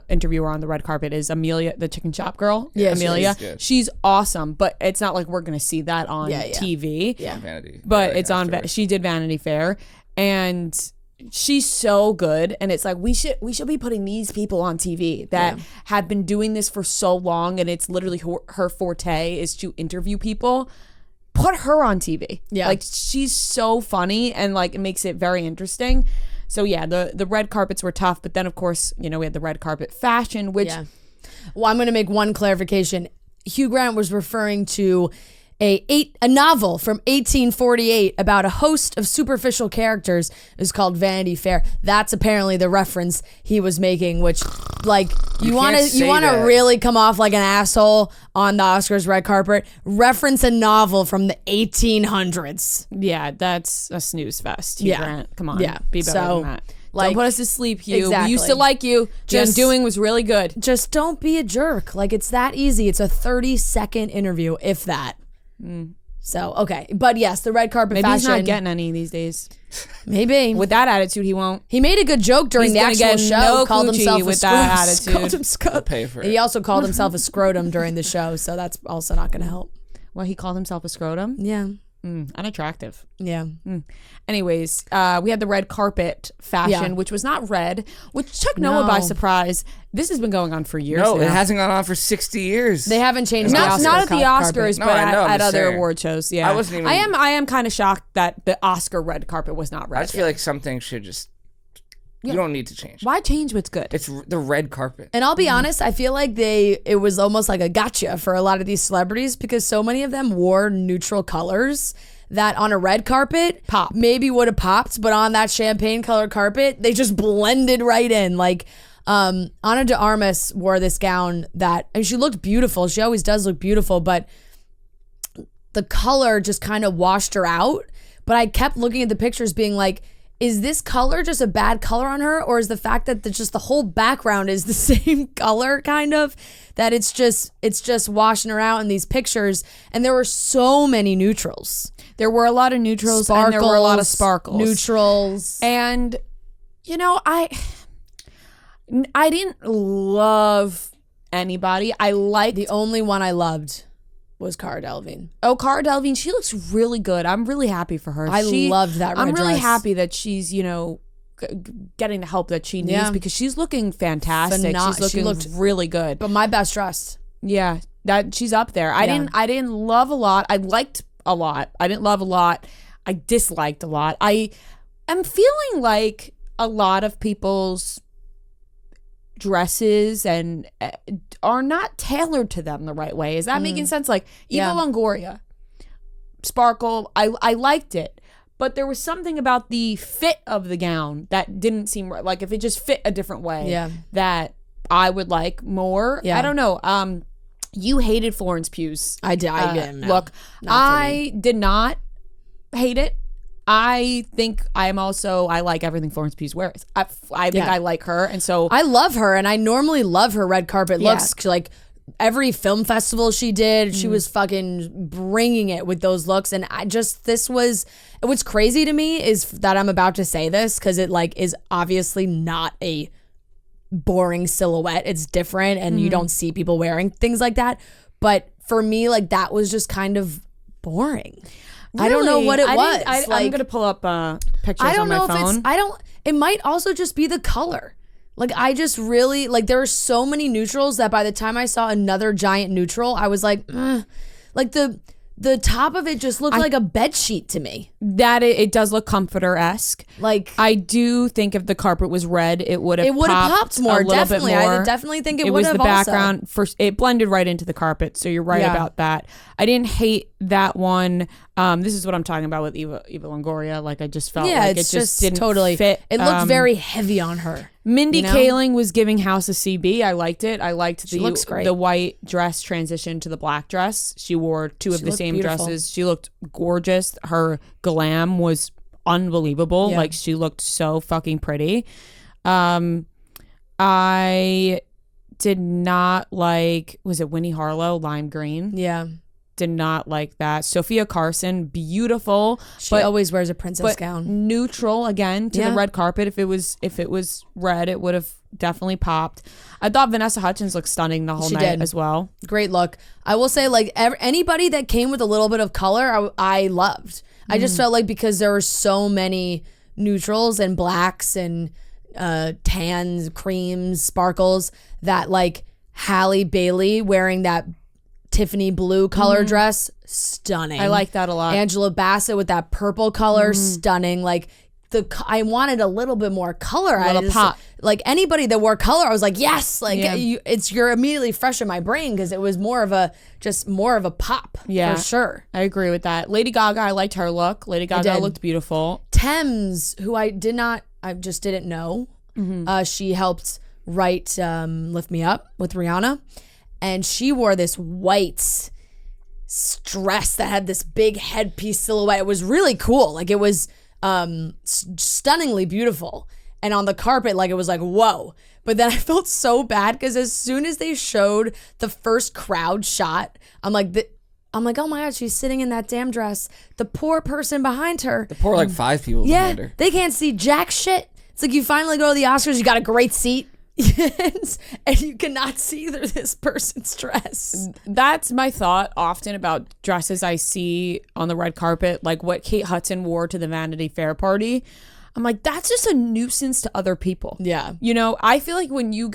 Speaker 1: interviewer on the red carpet is Amelia, the chicken shop girl.
Speaker 2: Yeah,
Speaker 1: Amelia. She's awesome, but it's not like we're gonna see that on TV.
Speaker 2: Yeah,
Speaker 3: Vanity.
Speaker 1: But it's on. She did Vanity Fair, and she's so good. And it's like we should be putting these people on TV that have been doing this for so long, and it's literally her forte is to interview people. Put her on TV. Yeah, like she's so funny, and like it makes it very interesting. So yeah, the red carpets were tough, but then of course, we had the red carpet fashion, which
Speaker 2: well, I'm going to make one clarification. Hugh Grant was referring to a novel from 1848 about a host of superficial characters. Is called Vanity Fair. That's apparently the reference he was making, which like you want to really come off like an asshole on the Oscars red carpet. Reference a novel from the 1800s.
Speaker 1: Yeah, that's a snooze fest. Hugh Grant, come on, be better than that.
Speaker 2: Like,
Speaker 1: don't put us to sleep, Hugh. Exactly. We used to like you. Just doing was really good.
Speaker 2: Just don't be a jerk. Like, it's that easy. It's a 30-second interview, if that. So, okay. But yes, the red carpet fashion.
Speaker 1: Maybe he's not getting any these days.
Speaker 2: Maybe.
Speaker 1: With that attitude, he won't.
Speaker 2: He made a good joke during the actual show.
Speaker 1: No called himself with that attitude.
Speaker 2: He also called himself a scrotum during the show, so that's also not going to help.
Speaker 1: Well, he called himself a scrotum?
Speaker 2: Yeah.
Speaker 1: Unattractive.
Speaker 2: Yeah.
Speaker 1: Anyways, we had the red carpet fashion, which was not red, which took Noah by surprise. This has been going on for years.
Speaker 3: No,
Speaker 1: now.
Speaker 3: it hasn't gone on for 60 years.
Speaker 2: They haven't changed
Speaker 1: not at the Oscars,
Speaker 2: carpet.
Speaker 1: but
Speaker 3: No, I know, I'm
Speaker 1: at
Speaker 3: just
Speaker 1: other
Speaker 3: saying.
Speaker 1: award shows. Yeah,
Speaker 3: I wasn't even-
Speaker 1: I am kind of shocked that the Oscar red carpet was not red.
Speaker 3: I just feel like something should just. You don't need to change.
Speaker 1: Why change what's good?
Speaker 3: It's the red carpet.
Speaker 2: And I'll be honest, I feel like it was almost like a gotcha for a lot of these celebrities because so many of them wore neutral colors that on a red carpet maybe would have popped, but on that champagne colored carpet, they just blended right in. Like Ana de Armas wore this gown and she looked beautiful. She always does look beautiful, but the color just kind of washed her out. But I kept looking at the pictures being like, is this color just a bad color on her? Or is the fact that just the whole background is the same color kind of, that it's just washing her out in these pictures? And there were so many neutrals.
Speaker 1: There were a lot of neutrals and there were a lot of sparkles.
Speaker 2: Neutrals.
Speaker 1: And, I didn't love anybody. I liked...
Speaker 2: The only one I loved was Cara Delevingne.
Speaker 1: Oh, Cara Delevingne, she looks really good. I'm really happy for her.
Speaker 2: I loved that red
Speaker 1: I'm really
Speaker 2: dress.
Speaker 1: happy that she's, getting the help that she needs because she's looking fantastic. She looked really good.
Speaker 2: But my best dressed.
Speaker 1: Yeah, that she's up there. I didn't love a lot. I liked a lot. I didn't love a lot. I disliked a lot. I am feeling like a lot of people's dresses and are not tailored to them the right way. Is that making sense? Like Eva Longoria, sparkle. I liked it, but there was something about the fit of the gown that didn't seem right. Like if it just fit a different way, that I would like more. I don't know. You hated Florence Pugh's.
Speaker 2: I didn't.
Speaker 1: Look, I did not hate it. I think I like everything Florence Pugh wears. I think I like her, and so
Speaker 2: I love her, and I normally love her red carpet looks. Like every film festival she did, she was fucking bringing it with those looks. And what's crazy to me is that I'm about to say this because it is obviously not a boring silhouette. It's different, and you don't see people wearing things like that. But for me, that was just kind of boring. Really? I don't know what it was.
Speaker 1: I'm gonna pull up pictures on my phone.
Speaker 2: It might also just be the color. I just really there were so many neutrals that by the time I saw another giant neutral, I was like, the top of it just looked like a bed sheet to me.
Speaker 1: That it does look comforter-esque. I do think if the carpet was red, it would have popped more. A little bit more.
Speaker 2: I definitely think it would have.
Speaker 1: It was the background. It blended right into the carpet. So you're right about that. I didn't hate that one. This is what I'm talking about with Eva Longoria. I just felt like it just didn't
Speaker 2: totally
Speaker 1: fit.
Speaker 2: It looked very heavy on her.
Speaker 1: Mindy Kaling was giving House of CB. I liked it. I liked
Speaker 2: looks great.
Speaker 1: The white dress transition to the black dress. She wore two of the same
Speaker 2: beautiful.
Speaker 1: dresses. She looked gorgeous. Her glam was unbelievable. She looked so fucking pretty. I did not like, was it Winnie Harlow, lime green?
Speaker 2: Yeah.
Speaker 1: Did not like that. Sophia Carson, beautiful.
Speaker 2: She always wears a princess gown.
Speaker 1: Neutral again to the red carpet. If it was red, it would have definitely popped. I thought Vanessa Hudgens looked stunning the whole night as well.
Speaker 2: Great look. I will say, anybody that came with a little bit of color, I loved. I just felt like because there were so many neutrals and blacks and tans, creams, sparkles, that Halle Bailey wearing that Tiffany blue color dress, stunning.
Speaker 1: I like that a lot.
Speaker 2: Angela Bassett with that purple color, stunning. I wanted a little bit more color.
Speaker 1: A little pop.
Speaker 2: Anybody that wore color, I was like, yes. You're immediately fresh in my brain because it was more of a pop.
Speaker 1: Yeah,
Speaker 2: for sure.
Speaker 1: I agree with that. Lady Gaga, I liked her look. Lady Gaga looked beautiful.
Speaker 2: Thames, who I just didn't know. She helped write "Lift Me Up" with Rihanna. And she wore this white dress that had this big headpiece silhouette. It was really cool. It was stunningly beautiful. And on the carpet, it was whoa. But then I felt so bad because as soon as they showed the first crowd shot, I'm like, oh my God, she's sitting in that damn dress. The poor person behind her.
Speaker 3: The poor 5 people behind her.
Speaker 2: They can't see jack shit. It's you finally go to the Oscars, you got a great seat. and you cannot see through this person's dress.
Speaker 1: That's my thought often about dresses I see on the red carpet, like what Kate Hudson wore to the Vanity Fair party. I'm like, that's just a nuisance to other people.
Speaker 2: Yeah.
Speaker 1: You know, I feel like when you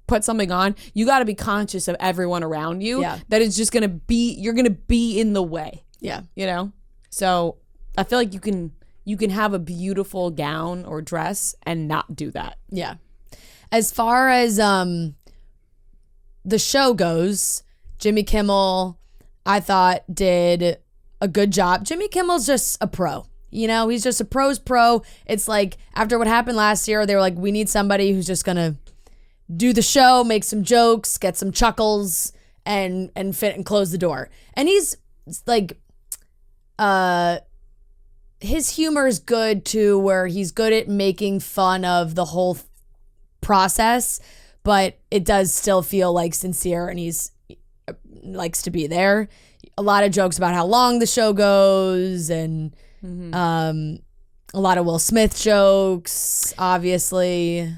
Speaker 1: put something on, you got to be conscious of everyone around you.
Speaker 2: Yeah.
Speaker 1: That is just going to be, you're going to be in the way.
Speaker 2: Yeah.
Speaker 1: You know? So I feel like you can have a beautiful gown or dress and not do that.
Speaker 2: Yeah. As far as the show goes, Jimmy Kimmel, I thought, did a good job. Jimmy Kimmel's just a pro. You know, he's just a pro's pro. It's like after what happened last year, they were like, we need somebody who's just going to do the show, make some jokes, get some chuckles, and fit and close the door. And he's like, his humor is good too, where he's good at making fun of the whole process, but it does still feel like sincere, and he's likes to be there. A lot of jokes about how long the show goes, and a lot of Will Smith jokes, obviously.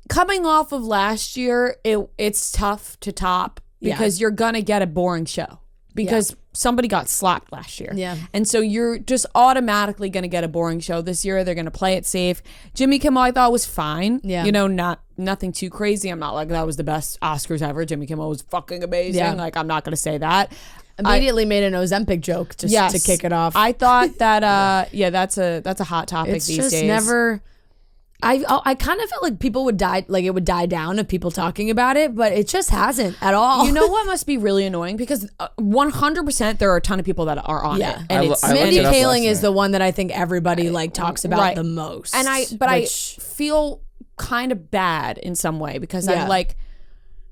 Speaker 1: Coming off of last year, it's tough to top because you're gonna get a boring show because somebody got slapped last year.
Speaker 2: Yeah.
Speaker 1: And so you're just automatically gonna get a boring show this year. They're gonna play it safe. Jimmy Kimmel I thought was fine.
Speaker 2: Yeah.
Speaker 1: You know, nothing too crazy. I'm not like that was the best Oscars ever. Jimmy Kimmel was fucking amazing.
Speaker 2: Yeah.
Speaker 1: Like I'm not gonna say that.
Speaker 2: Immediately made an Ozempic joke just to kick it off.
Speaker 1: I thought that that's a hot topic
Speaker 2: it's
Speaker 1: these
Speaker 2: just
Speaker 1: days.
Speaker 2: never. I kind of felt like people would die, like it would die down of people talking about it, but it just hasn't at all.
Speaker 1: You know what must be really annoying? Because 100% there are a ton of people that are on it. And it's
Speaker 2: Mindy
Speaker 3: looked it up
Speaker 2: Kaling
Speaker 3: last
Speaker 2: is the one that I think everybody like talks about the most.
Speaker 1: And I feel kind of bad in some way because I'm like,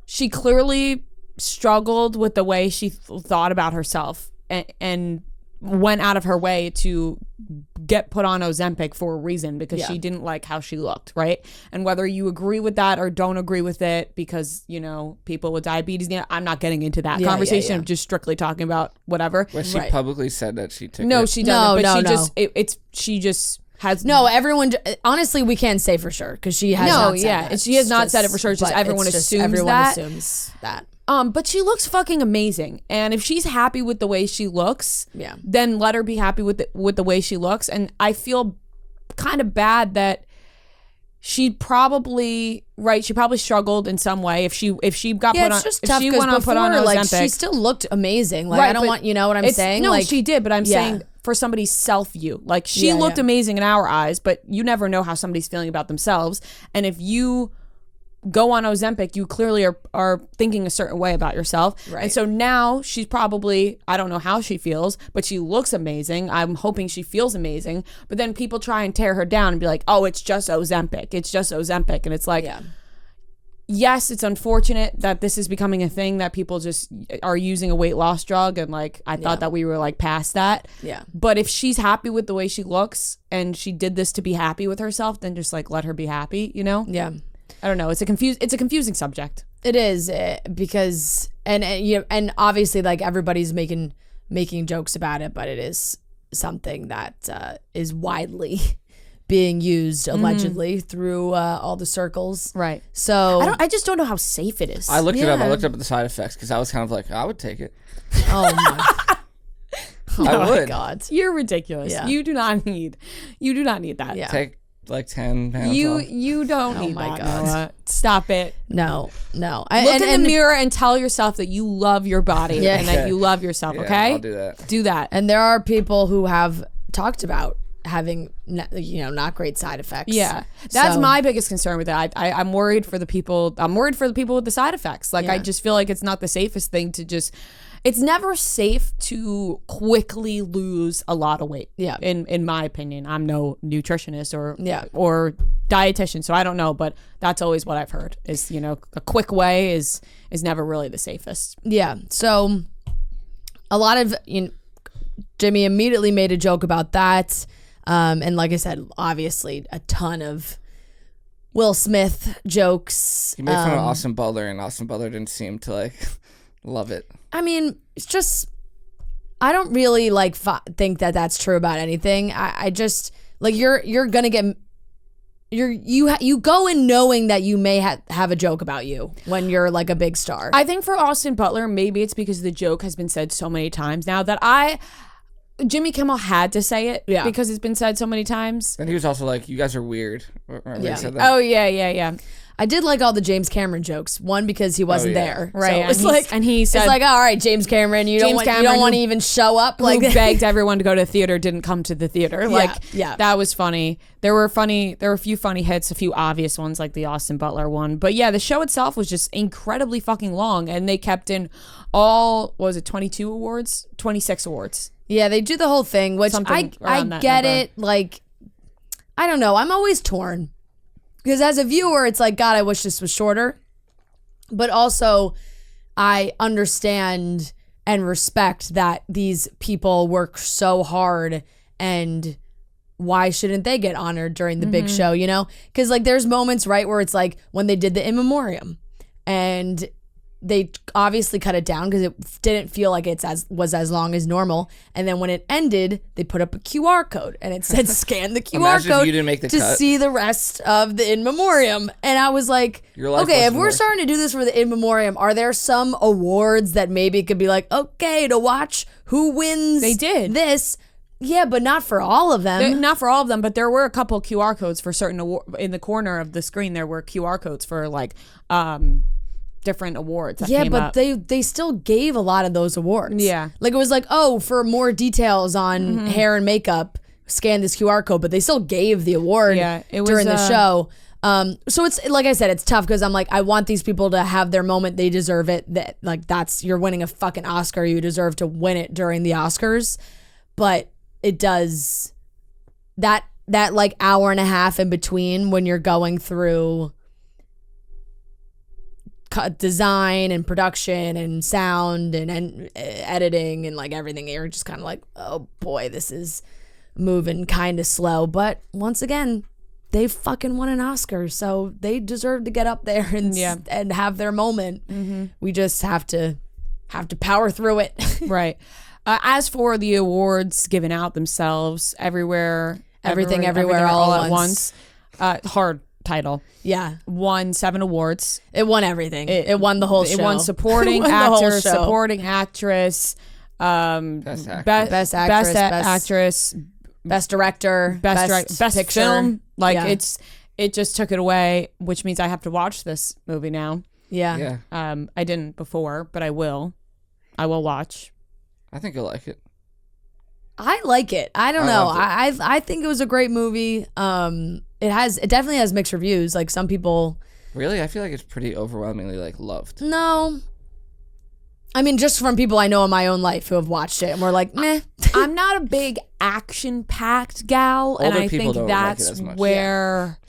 Speaker 1: she clearly struggled with the way she thought about herself and went out of her way to get put on Ozempic for a reason because she didn't like how she looked, right? And whether you agree with that or don't agree with it because, you know, people with diabetes, I'm not getting into that conversation. I'm just strictly talking about whatever.
Speaker 3: Well, she publicly said that she took
Speaker 1: No,
Speaker 3: it.
Speaker 1: she doesn't. She just has
Speaker 2: everyone. Honestly, we can't say for sure because she has not said that.
Speaker 1: She has not said it for sure. It's just everyone assumes that. But she looks fucking amazing, and if she's happy with the way she looks, then let her be happy with the way she looks. And I feel kind of bad that she probably struggled in some way if she got put on.
Speaker 2: It's just tough because before, like, she still looked amazing. Like I don't want, you know what I'm saying?
Speaker 1: No,
Speaker 2: like,
Speaker 1: she did, but I'm saying for somebody's self view, like she looked amazing in our eyes, but you never know how somebody's feeling about themselves, and if you go on Ozempic, you clearly are thinking a certain way about yourself. Right. And so now she's probably, I don't know how she feels, but she looks amazing. I'm hoping she feels amazing. But then people try and tear her down and be like, oh, it's just Ozempic. It's just Ozempic. And it's like, yes, it's unfortunate that this is becoming a thing that people just are using a weight loss drug. And like, I thought that we were like past that. Yeah. But if she's happy with the way she looks and she did this to be happy with herself, then just like let her be happy, you know?
Speaker 2: Yeah.
Speaker 1: I don't know. It's a confusing subject.
Speaker 2: It is because and obviously like everybody's making jokes about it, but it is something that is widely being used allegedly through all the circles.
Speaker 1: Right.
Speaker 2: So
Speaker 1: I just don't know how safe it is.
Speaker 3: I looked it up. I looked up the side effects because I was kind of like, I would take it.
Speaker 2: Oh my.
Speaker 3: I would.
Speaker 2: God.
Speaker 1: You're ridiculous. Yeah. You do not need that.
Speaker 3: Yeah. Take like 10 pounds
Speaker 1: you don't need that, Noah. Stop it.
Speaker 2: No.
Speaker 1: Look in the mirror and tell yourself that you love your body and that you love yourself, okay?
Speaker 3: I'll do that.
Speaker 1: Do that.
Speaker 2: And there are people who have talked about having not great side effects.
Speaker 1: Yeah. That's my biggest concern with it. I'm worried for the people. I'm worried for the people with the side effects. Like I just feel like it's not the safest thing to just. It's never safe to quickly lose a lot of weight. Yeah. In my opinion, I'm no nutritionist or dietitian, so I don't know, but that's always what I've heard is, a quick way is never really the safest.
Speaker 2: Yeah. So a lot of Jimmy immediately made a joke about that. And like I said, obviously a ton of Will Smith jokes.
Speaker 3: He made fun of Austin Butler, and Austin Butler didn't seem to like love it.
Speaker 2: I mean, it's just, I don't really think that that's true about anything. I just like you're gonna get you go in knowing that you may have a joke about you when you're like a big star.
Speaker 1: I think for Austin Butler, maybe it's because the joke has been said so many times now that Jimmy Kimmel had to say it because it's been said so many times.
Speaker 3: And he was also like, you guys are weird. Remember he said that?
Speaker 1: Oh, yeah.
Speaker 2: I did like all the James Cameron jokes. One, because he wasn't there.
Speaker 1: Right.
Speaker 2: So it's like,
Speaker 1: and he said,
Speaker 2: it's like, all right, James Cameron, you don't want to even show up. Like,
Speaker 1: who begged everyone to go to the theater, didn't come to the theater. That was funny. There were a few funny hits, a few obvious ones like the Austin Butler one. But yeah, the show itself was just incredibly fucking long, and they kept in all, what was it, 22 awards? 26 awards.
Speaker 2: Yeah, they do the whole thing, which I get it. Like, I don't know. I'm always torn. Because as a viewer, it's like, God, I wish this was shorter. But also, I understand and respect that these people work so hard, and why shouldn't they get honored during the big show, you know? Because like there's moments, right, where it's like when they did the In Memoriam, and they obviously cut it down because it didn't feel like was as long as normal. And then when it ended, they put up a QR code and it said scan the QR code
Speaker 3: you didn't make the
Speaker 2: to
Speaker 3: cut.
Speaker 2: see the rest of the In Memoriam. And I was like, okay, if we're starting to do this for the In Memoriam, are there some awards that maybe could be like, okay, to watch who wins
Speaker 1: They did.
Speaker 2: this? Yeah, but not for all of them.
Speaker 1: Not for all of them, but there were a couple QR codes for certain in the corner of the screen. There were QR codes for like different awards. That came up.
Speaker 2: they still gave a lot of those awards.
Speaker 1: Yeah,
Speaker 2: like it was like, oh, for more details on hair and makeup, scan this QR code. But they still gave the award during the show. So it's like I said, it's tough because I'm like, I want these people to have their moment. They deserve it. That like you're winning a fucking Oscar. You deserve to win it during the Oscars. But it does that like hour and a half in between when you're going through design and production and sound and editing and like everything, you're just kind of like, oh boy, this is moving kind of slow. But once again, they fucking won an Oscar, so they deserve to get up there and have their moment. We just have to power through it.
Speaker 1: Right. As for the awards given out themselves, everything everywhere all at once. Hard title.
Speaker 2: Yeah.
Speaker 1: Won 7 awards.
Speaker 2: It won everything. It won the whole show.
Speaker 1: It won supporting actor, supporting actress,
Speaker 3: best
Speaker 2: actress, best director,
Speaker 1: best
Speaker 2: picture.
Speaker 1: film. Like it just took it away, which means I have to watch this movie now.
Speaker 2: Yeah.
Speaker 1: I didn't before, but I will. I will watch.
Speaker 3: I think you'll like it.
Speaker 2: I like it. I don't know. I think it was a great movie. It definitely has mixed reviews. Like some people.
Speaker 3: Really? I feel like it's pretty overwhelmingly like loved.
Speaker 2: No. I mean, just from people I know in my own life who have watched it and we're like, meh.
Speaker 1: I'm not a big action-packed gal, and I think that's where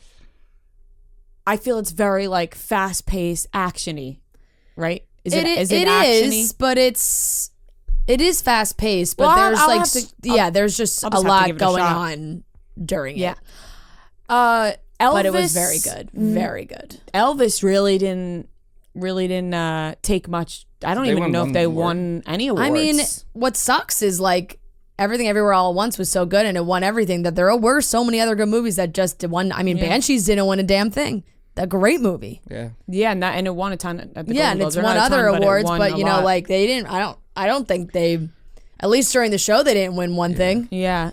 Speaker 1: I feel it's very like fast-paced, action-y, right? Is it action-y?
Speaker 2: But it is fast-paced, but there's just a lot going on during it.
Speaker 1: Elvis,
Speaker 2: but it was very good. Very good.
Speaker 1: Elvis really didn't take much. I don't even know if they won any awards.
Speaker 2: I mean, what sucks is like Everything Everywhere All at Once was so good and it won everything that there were so many other good movies that just won. I mean, Banshees didn't win a damn thing. A great movie.
Speaker 1: Yeah, and it won a ton at the
Speaker 2: and it's won other awards, but you know, like they didn't. I don't think they, at least during the show, they didn't win one thing.
Speaker 1: Yeah.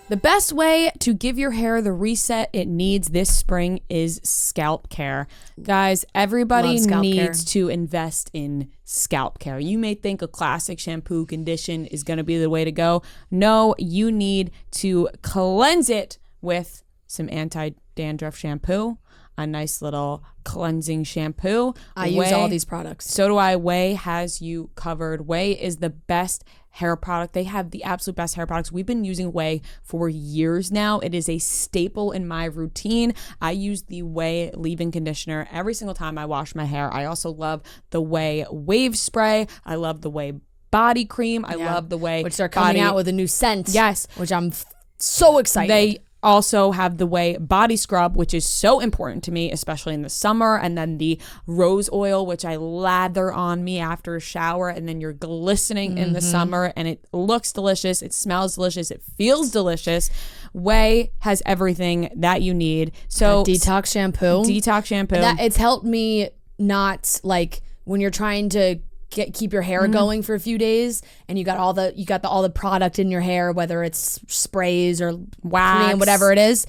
Speaker 1: The best way to give your hair the reset it needs this spring is scalp care. Guys, everybody needs to invest in scalp care. You may think a classic shampoo condition is going to be the way to go. No, you need to cleanse it with some anti-dandruff shampoo, a nice little cleansing shampoo.
Speaker 2: I use all these products.
Speaker 1: So do I. Way has you covered. Way is the best hair product. They have the absolute best hair products. We've been using Way for years now. It is a staple in my routine. I use the Way leave-in conditioner every single time I wash my hair. I also love the Way wave spray. I love the Way body cream. I love the Way,
Speaker 2: which they're coming out with a new scent.
Speaker 1: Yes,
Speaker 2: which I'm so excited.
Speaker 1: also have the Way body scrub, which is so important to me, especially in the summer, and then the rose oil, which I lather on me after a shower, and then you're glistening in the summer, and it looks delicious, it smells delicious, it feels delicious. Way has everything that you need. So
Speaker 2: detox shampoo.
Speaker 1: It's
Speaker 2: helped me not, like, when you're trying to keep your hair going for a few days, and you got all the product in your hair, whether it's sprays or
Speaker 1: wax,
Speaker 2: cream, whatever it is.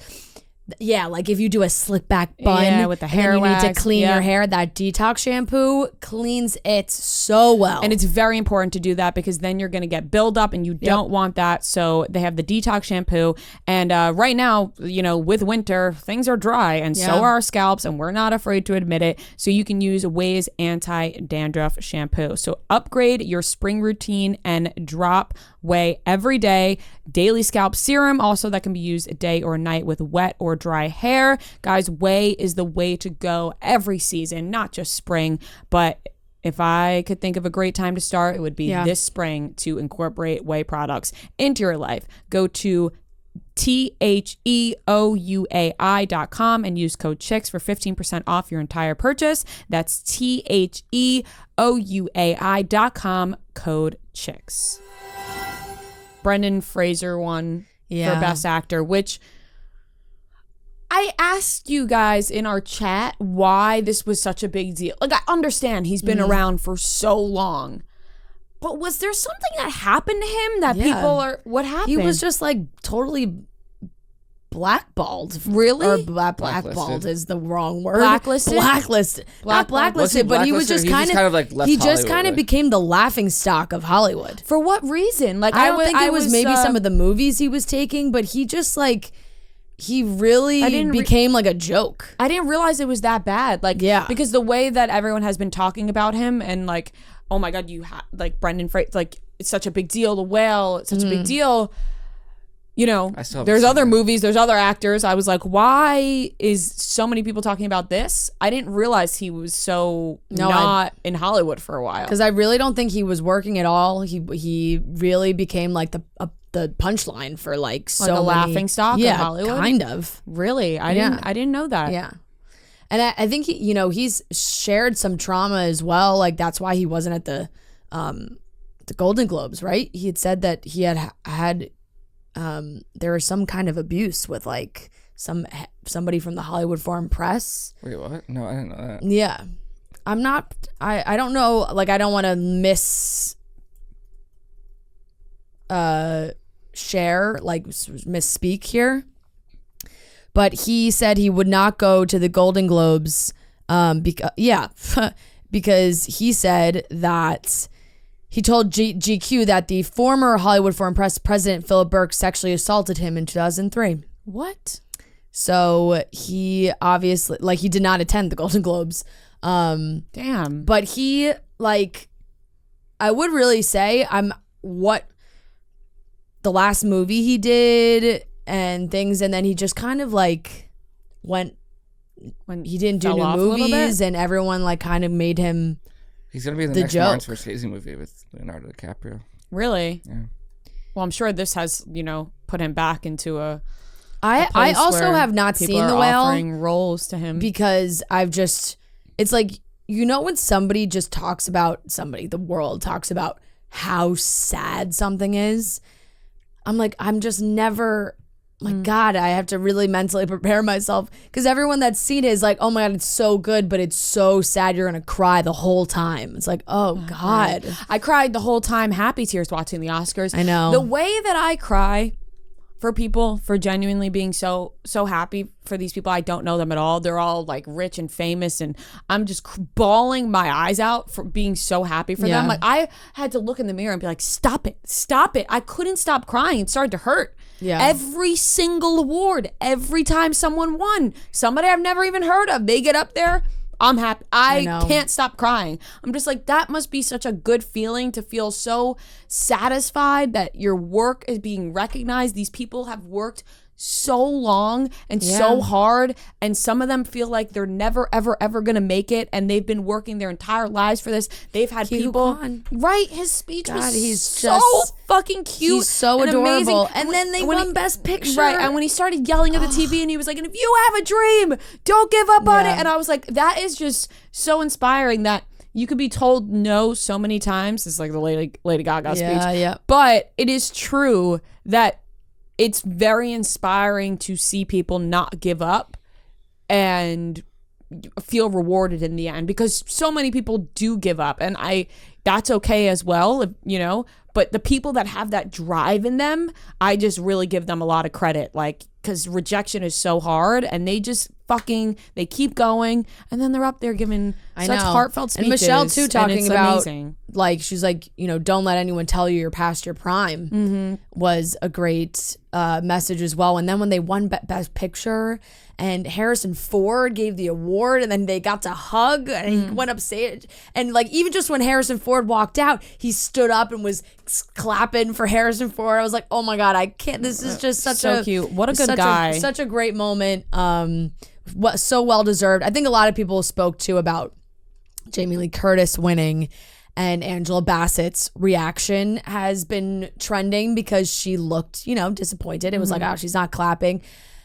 Speaker 2: Yeah, like if you do a slick back bun
Speaker 1: with the hair
Speaker 2: and you
Speaker 1: wax,
Speaker 2: need to clean your hair, that detox shampoo cleans it so well.
Speaker 1: And it's very important to do that, because then you're going to get buildup, and you don't want that. So they have the detox shampoo. And right now, with winter, things are dry, and so are our scalps, and we're not afraid to admit it. So you can use Way's anti-dandruff shampoo. So upgrade your spring routine and drop Way every day. Daily scalp serum, also, that can be used a day or night with wet or dry hair. Guys, Way is the way to go every season, not just spring. But if I could think of a great time to start, it would be this spring to incorporate Way products into your life. Go to THEOUAI.com and use code CHICKS for 15% off your entire purchase. That's THEOUAI.com, code CHICKS. Brendan Fraser won for Best Actor, which I asked you guys in our chat why this was such a big deal. Like, I understand he's been around for so long, but was there something that happened to him that what happened?
Speaker 2: He was just like totally blackballed.
Speaker 1: Really?
Speaker 2: Or blackballed is the wrong word.
Speaker 1: Blacklisted?
Speaker 2: Not blacklisted, but he was just kind of
Speaker 3: like left
Speaker 2: he just
Speaker 3: Hollywood,
Speaker 2: kind of became the laughing stock of Hollywood.
Speaker 1: For what reason? Like,
Speaker 2: I don't think it was maybe some of the movies he was taking, but he just he really became like a joke.
Speaker 1: I didn't realize it was that bad. Like, because the way that everyone has been talking about him, and like, oh my God, like Brendan Fraser, like, it's such a big deal. The Whale, it's such a big deal. There's other movies, there's other actors. I was like, why is so many people talking about this? I didn't realize he was not in Hollywood for a while.
Speaker 2: Because I really don't think he was working at all. He really became like the punchline for like so
Speaker 1: a laughing stock in Hollywood.
Speaker 2: Kind of.
Speaker 1: Really, I didn't know that.
Speaker 2: Yeah, and I think he's shared some trauma as well. Like, that's why he wasn't at the Golden Globes, right? He had said that he had there was some kind of abuse with like somebody from the Hollywood Foreign Press.
Speaker 3: Wait, what? No, I didn't know that.
Speaker 2: Yeah, I don't know. Like, I don't want to misspeak here, but he said he would not go to the Golden Globes because he said that he told GQ that the former Hollywood Foreign Press president Philip Burke sexually assaulted him in 2003.
Speaker 1: What?
Speaker 2: So he obviously, like, he did not attend the Golden Globes.
Speaker 1: Damn.
Speaker 2: But he, like, I would really say what the last movie he did and things, and then he just kind of like went when he didn't do new movies, and everyone like kind of made him.
Speaker 3: He's gonna be in the next Martin Scorsese movie with Leonardo DiCaprio.
Speaker 1: Really?
Speaker 3: Yeah.
Speaker 1: Well, I'm sure this has put him back into a.
Speaker 2: I also have not seen The Whale,
Speaker 1: offering roles to him,
Speaker 2: because it's like, when somebody just talks about the world talks about how sad something is. I'm like, I'm just never, my God, I have to really mentally prepare myself, because everyone that's seen it is like, oh my God, it's so good, but it's so sad. You're going to cry the whole time. It's like, oh God.
Speaker 1: I cried the whole time, happy tears watching the Oscars.
Speaker 2: I know.
Speaker 1: The way that I cry for people, for genuinely being so happy for these people. I don't know them at all. They're all like rich and famous, and I'm just bawling my eyes out for being so happy for them. Like, I had to look in the mirror and be like, stop it. I couldn't stop crying. It started to hurt.
Speaker 2: Yeah.
Speaker 1: Every single award, every time someone won, somebody I've never even heard of, they get up there, I'm happy. I can't stop crying. I'm just like, that must be such a good feeling, to feel so satisfied that your work is being recognized. These people have worked so long and so hard, and some of them feel like they're never ever gonna make it, and they've been working their entire lives for this. They've had people right. His speech was
Speaker 2: he's
Speaker 1: so fucking cute.
Speaker 2: He's so
Speaker 1: and
Speaker 2: adorable.
Speaker 1: amazing.
Speaker 2: And then they won Best Picture.
Speaker 1: Right, and when he started yelling at the TV and he was like, and if you have a dream, don't give up on it. And I was like, that is just so inspiring that you could be told no so many times. It's like the Lady Gaga speech.
Speaker 2: Yeah.
Speaker 1: But it is true that it's very inspiring to see people not give up and feel rewarded in the end, because so many people do give up, and that's okay as well, you know. But the people that have that drive in them, I just really give them a lot of credit, like, because rejection is so hard, and they just they keep going, and then they're up there giving such heartfelt speeches.
Speaker 2: And Michelle too, talking about
Speaker 1: amazing.
Speaker 2: Like, she's like, you know, don't let anyone tell you you're past your prime, was a great message as well. And then when they won Best Picture and Harrison Ford gave the award, and then they got to hug, and he went upstage, and like, even just when Harrison Ford walked out, he stood up and was clapping for Harrison Ford. I was like, oh my God, I can't, this is just such
Speaker 1: so cute. What a good guy.
Speaker 2: Such a great moment. So well deserved. I think a lot of people spoke too about Jamie Lee Curtis winning, and Angela Bassett's reaction has been trending because she looked, you know, disappointed. It was like, oh, she's not clapping.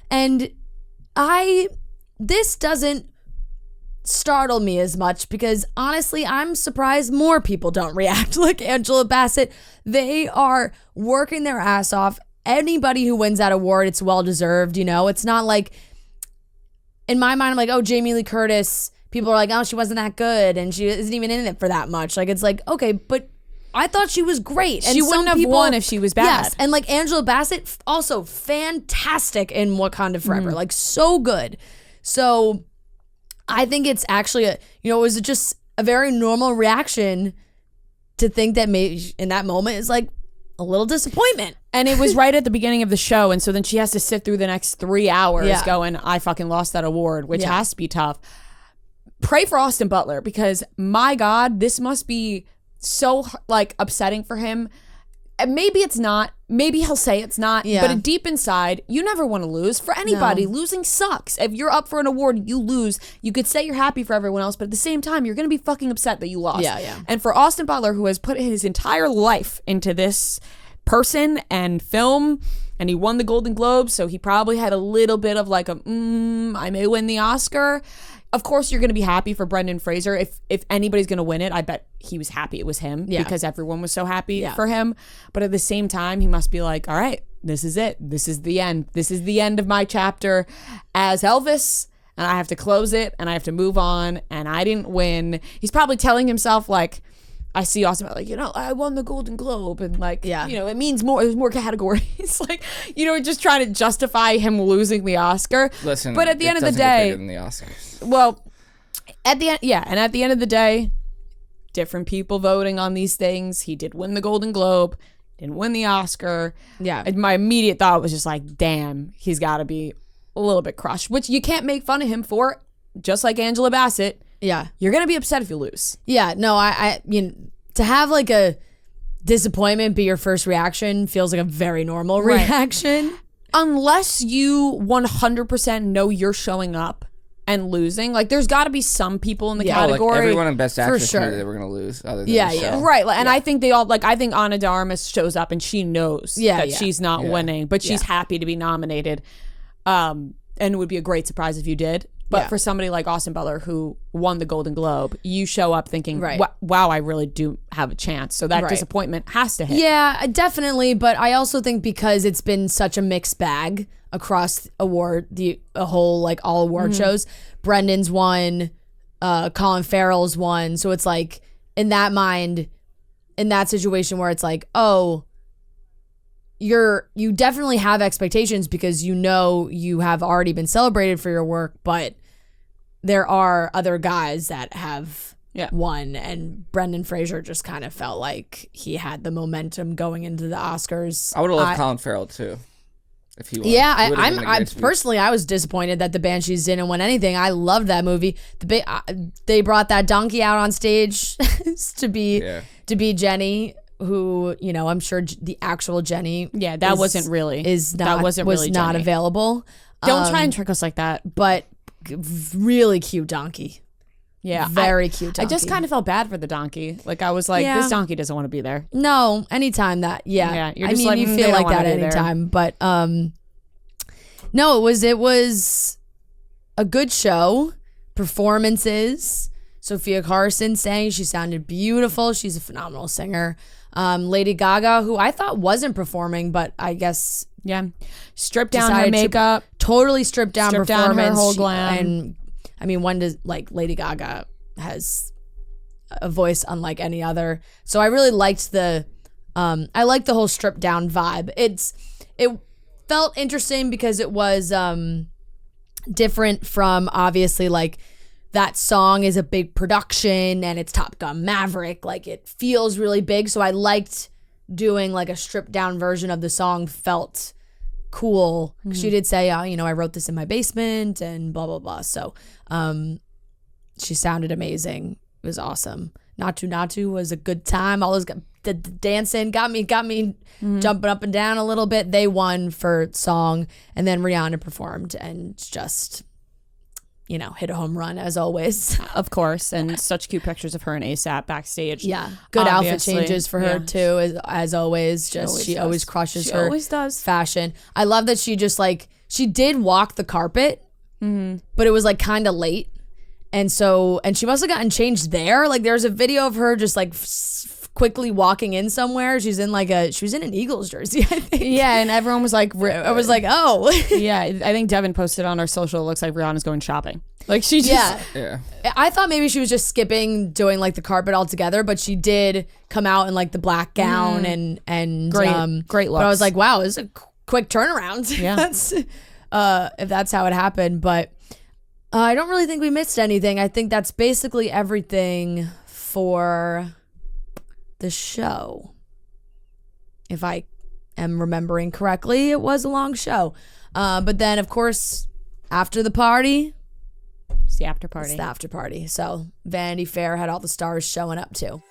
Speaker 2: And this doesn't startle me as much, because honestly, I'm surprised more people don't react like Angela Bassett. They are working their ass off. Anybody who wins that award, it's well deserved, you know. It's not like, in my mind, I'm like, oh, Jamie Lee Curtis, people are like, oh, she wasn't that good, and she isn't even in it for that much. Like, it's like, okay, but I thought she was great. And
Speaker 1: she wouldn't have won if she was bad.
Speaker 2: Yes, and like Angela Bassett, also fantastic in Wakanda Forever, like so good. So I think it's actually it was just a very normal reaction to think that maybe in that moment is like a little disappointment.
Speaker 1: And it was right at the beginning of the show, and so then she has to sit through the next 3 hours going, I fucking lost that award, which has to be tough. Pray for Austin Butler, because my God, this must be so like upsetting for him. And maybe it's not. Maybe he'll say it's not. Yeah. But deep inside, you never want to lose. For anybody, losing sucks. If you're up for an award, you lose. You could say you're happy for everyone else, but at the same time, you're going to be fucking upset that you lost.
Speaker 2: Yeah.
Speaker 1: And for Austin Butler, who has put his entire life into this person and film, and he won the Golden Globe, so he probably had a little bit of like I may win the Oscar. Of course, you're going to be happy for Brendan Fraser. If anybody's going to win it, I bet he was happy it was him, because everyone was so happy for him. But at the same time, he must be like, all right, this is it. This is the end. This is the end of my chapter as Elvis, and I have to close it, and I have to move on, and I didn't win. He's probably telling himself, like, I see Austin like, I won the Golden Globe, and like, it means more. There's more categories, like, just trying to justify him losing the Oscar.
Speaker 3: Listen,
Speaker 1: but at the end of the day,
Speaker 3: than the Oscars.
Speaker 1: Well, at the end, and at the end of the day, different people voting on these things. He did win the Golden Globe, didn't win the Oscar. Yeah, and my immediate thought was just like, damn, he's got to be a little bit crushed, which you can't make fun of him for. Just like Angela Bassett.
Speaker 2: Yeah.
Speaker 1: You're going to be upset if you lose.
Speaker 2: Yeah, no, I to have like a disappointment be your first reaction feels like a very normal reaction.
Speaker 1: Unless you 100% know you're showing up and losing. Like, there's got to be some people in the category.
Speaker 3: Like everyone in Best Actress
Speaker 2: sure.
Speaker 3: knew they were going to lose. Other than Michelle.
Speaker 1: Right. And I think they all, like, I think Ana de Armas shows up and she knows that she's not winning, but she's happy to be nominated. And it would be a great surprise if you did. But for somebody like Austin Butler, who won the Golden Globe, you show up thinking, wow, I really do have a chance. So that disappointment has to hit.
Speaker 2: Yeah, definitely. But I also think because it's been such a mixed bag across all award shows, Brendan's won, Colin Farrell's won. So it's like, in that mind, in that situation where it's like, oh, you definitely have expectations because you have already been celebrated for your work, but there are other guys that have won, and Brendan Fraser just kind of felt like he had the momentum going into the Oscars.
Speaker 3: I would have loved Colin Farrell too if he won.
Speaker 2: Yeah, I personally, I was disappointed that the Banshees didn't win anything. I loved that movie. They brought that donkey out on stage to be Jenny. who, you know, I'm sure the actual Jenny
Speaker 1: wasn't really
Speaker 2: not
Speaker 1: Jenny.
Speaker 2: Available.
Speaker 1: Don't try and trick us like that.
Speaker 2: But really cute donkey.
Speaker 1: Yeah,
Speaker 2: very cute donkey.
Speaker 1: I just kind of felt bad for the donkey. Like I was like, this donkey doesn't want to be there.
Speaker 2: No, anytime that,
Speaker 1: you're just like,
Speaker 2: you feel like that anytime. But no, it was a good show. Performances. Sophia Carson sang. She sounded beautiful. She's a phenomenal singer. Lady Gaga, who I thought wasn't performing, but I guess
Speaker 1: stripped down her makeup,
Speaker 2: totally stripped down performance,
Speaker 1: down her whole glam.
Speaker 2: And I mean, when does Lady Gaga has a voice unlike any other. So I really liked the whole stripped down vibe. It felt interesting because it was different from obviously like that song is a big production and it's Top Gun Maverick. Like it feels really big. So I liked doing like a stripped down version of the song. Felt cool. She did say, I wrote this in my basement and blah, blah, blah. So she sounded amazing. It was awesome. Natu was a good time. All those the dancing got me jumping up and down a little bit. They won for song, and then Rihanna performed and just, hit a home run as always.
Speaker 1: Of course, and such cute pictures of her and ASAP backstage.
Speaker 2: Yeah, good outfit changes for her too, as always. She always crushes her. She
Speaker 1: always does
Speaker 2: fashion. I love that she just she did walk the carpet, but it was like kind of late. And she must have gotten changed there. Like there's a video of her just quickly walking in somewhere. She was in an Eagles jersey, I think.
Speaker 1: Yeah, and everyone was like,
Speaker 2: I was like, oh.
Speaker 1: Yeah, I think Devin posted on our social, it looks like Rihanna's going shopping. Like she just.
Speaker 2: Yeah. I thought maybe she was just skipping doing like the carpet altogether, but she did come out in like the black gown and
Speaker 1: great looks.
Speaker 2: But I was like, wow, this is a quick turnaround.
Speaker 1: Yeah.
Speaker 2: If that's how it happened. But I don't really think we missed anything. I think that's basically everything for the show. If I am remembering correctly, it was a long show. But then, of course, after the party,
Speaker 1: it's the after party.
Speaker 2: It's the after party. So Vanity Fair had all the stars showing up too.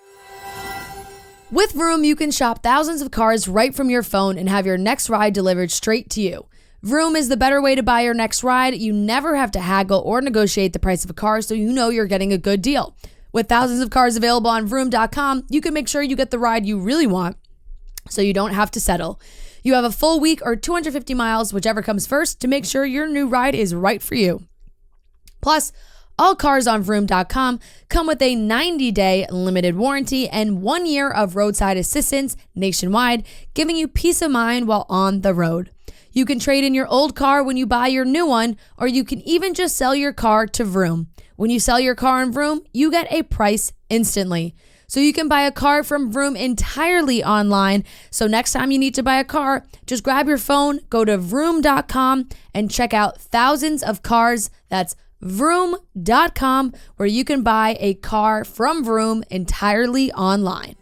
Speaker 2: With Vroom, you can shop thousands of cars right from your phone and have your next ride delivered straight to you. Vroom is the better way to buy your next ride. You never have to haggle or negotiate the price of a car, so you know you're getting a good deal. With thousands of cars available on Vroom.com, you can make sure you get the ride you really want, so you don't have to settle. You have a full week or 250 miles, whichever comes first, to make sure your new ride is right for you. Plus, all cars on Vroom.com come with a 90-day limited warranty and 1 year of roadside assistance nationwide, giving you peace of mind while on the road. You can trade in your old car when you buy your new one, or you can even just sell your car to Vroom. When you sell your car on Vroom, you get a price instantly. So you can buy a car from Vroom entirely online. So next time you need to buy a car, just grab your phone, go to Vroom.com, and check out thousands of cars. That's Vroom.com, where you can buy a car from Vroom entirely online.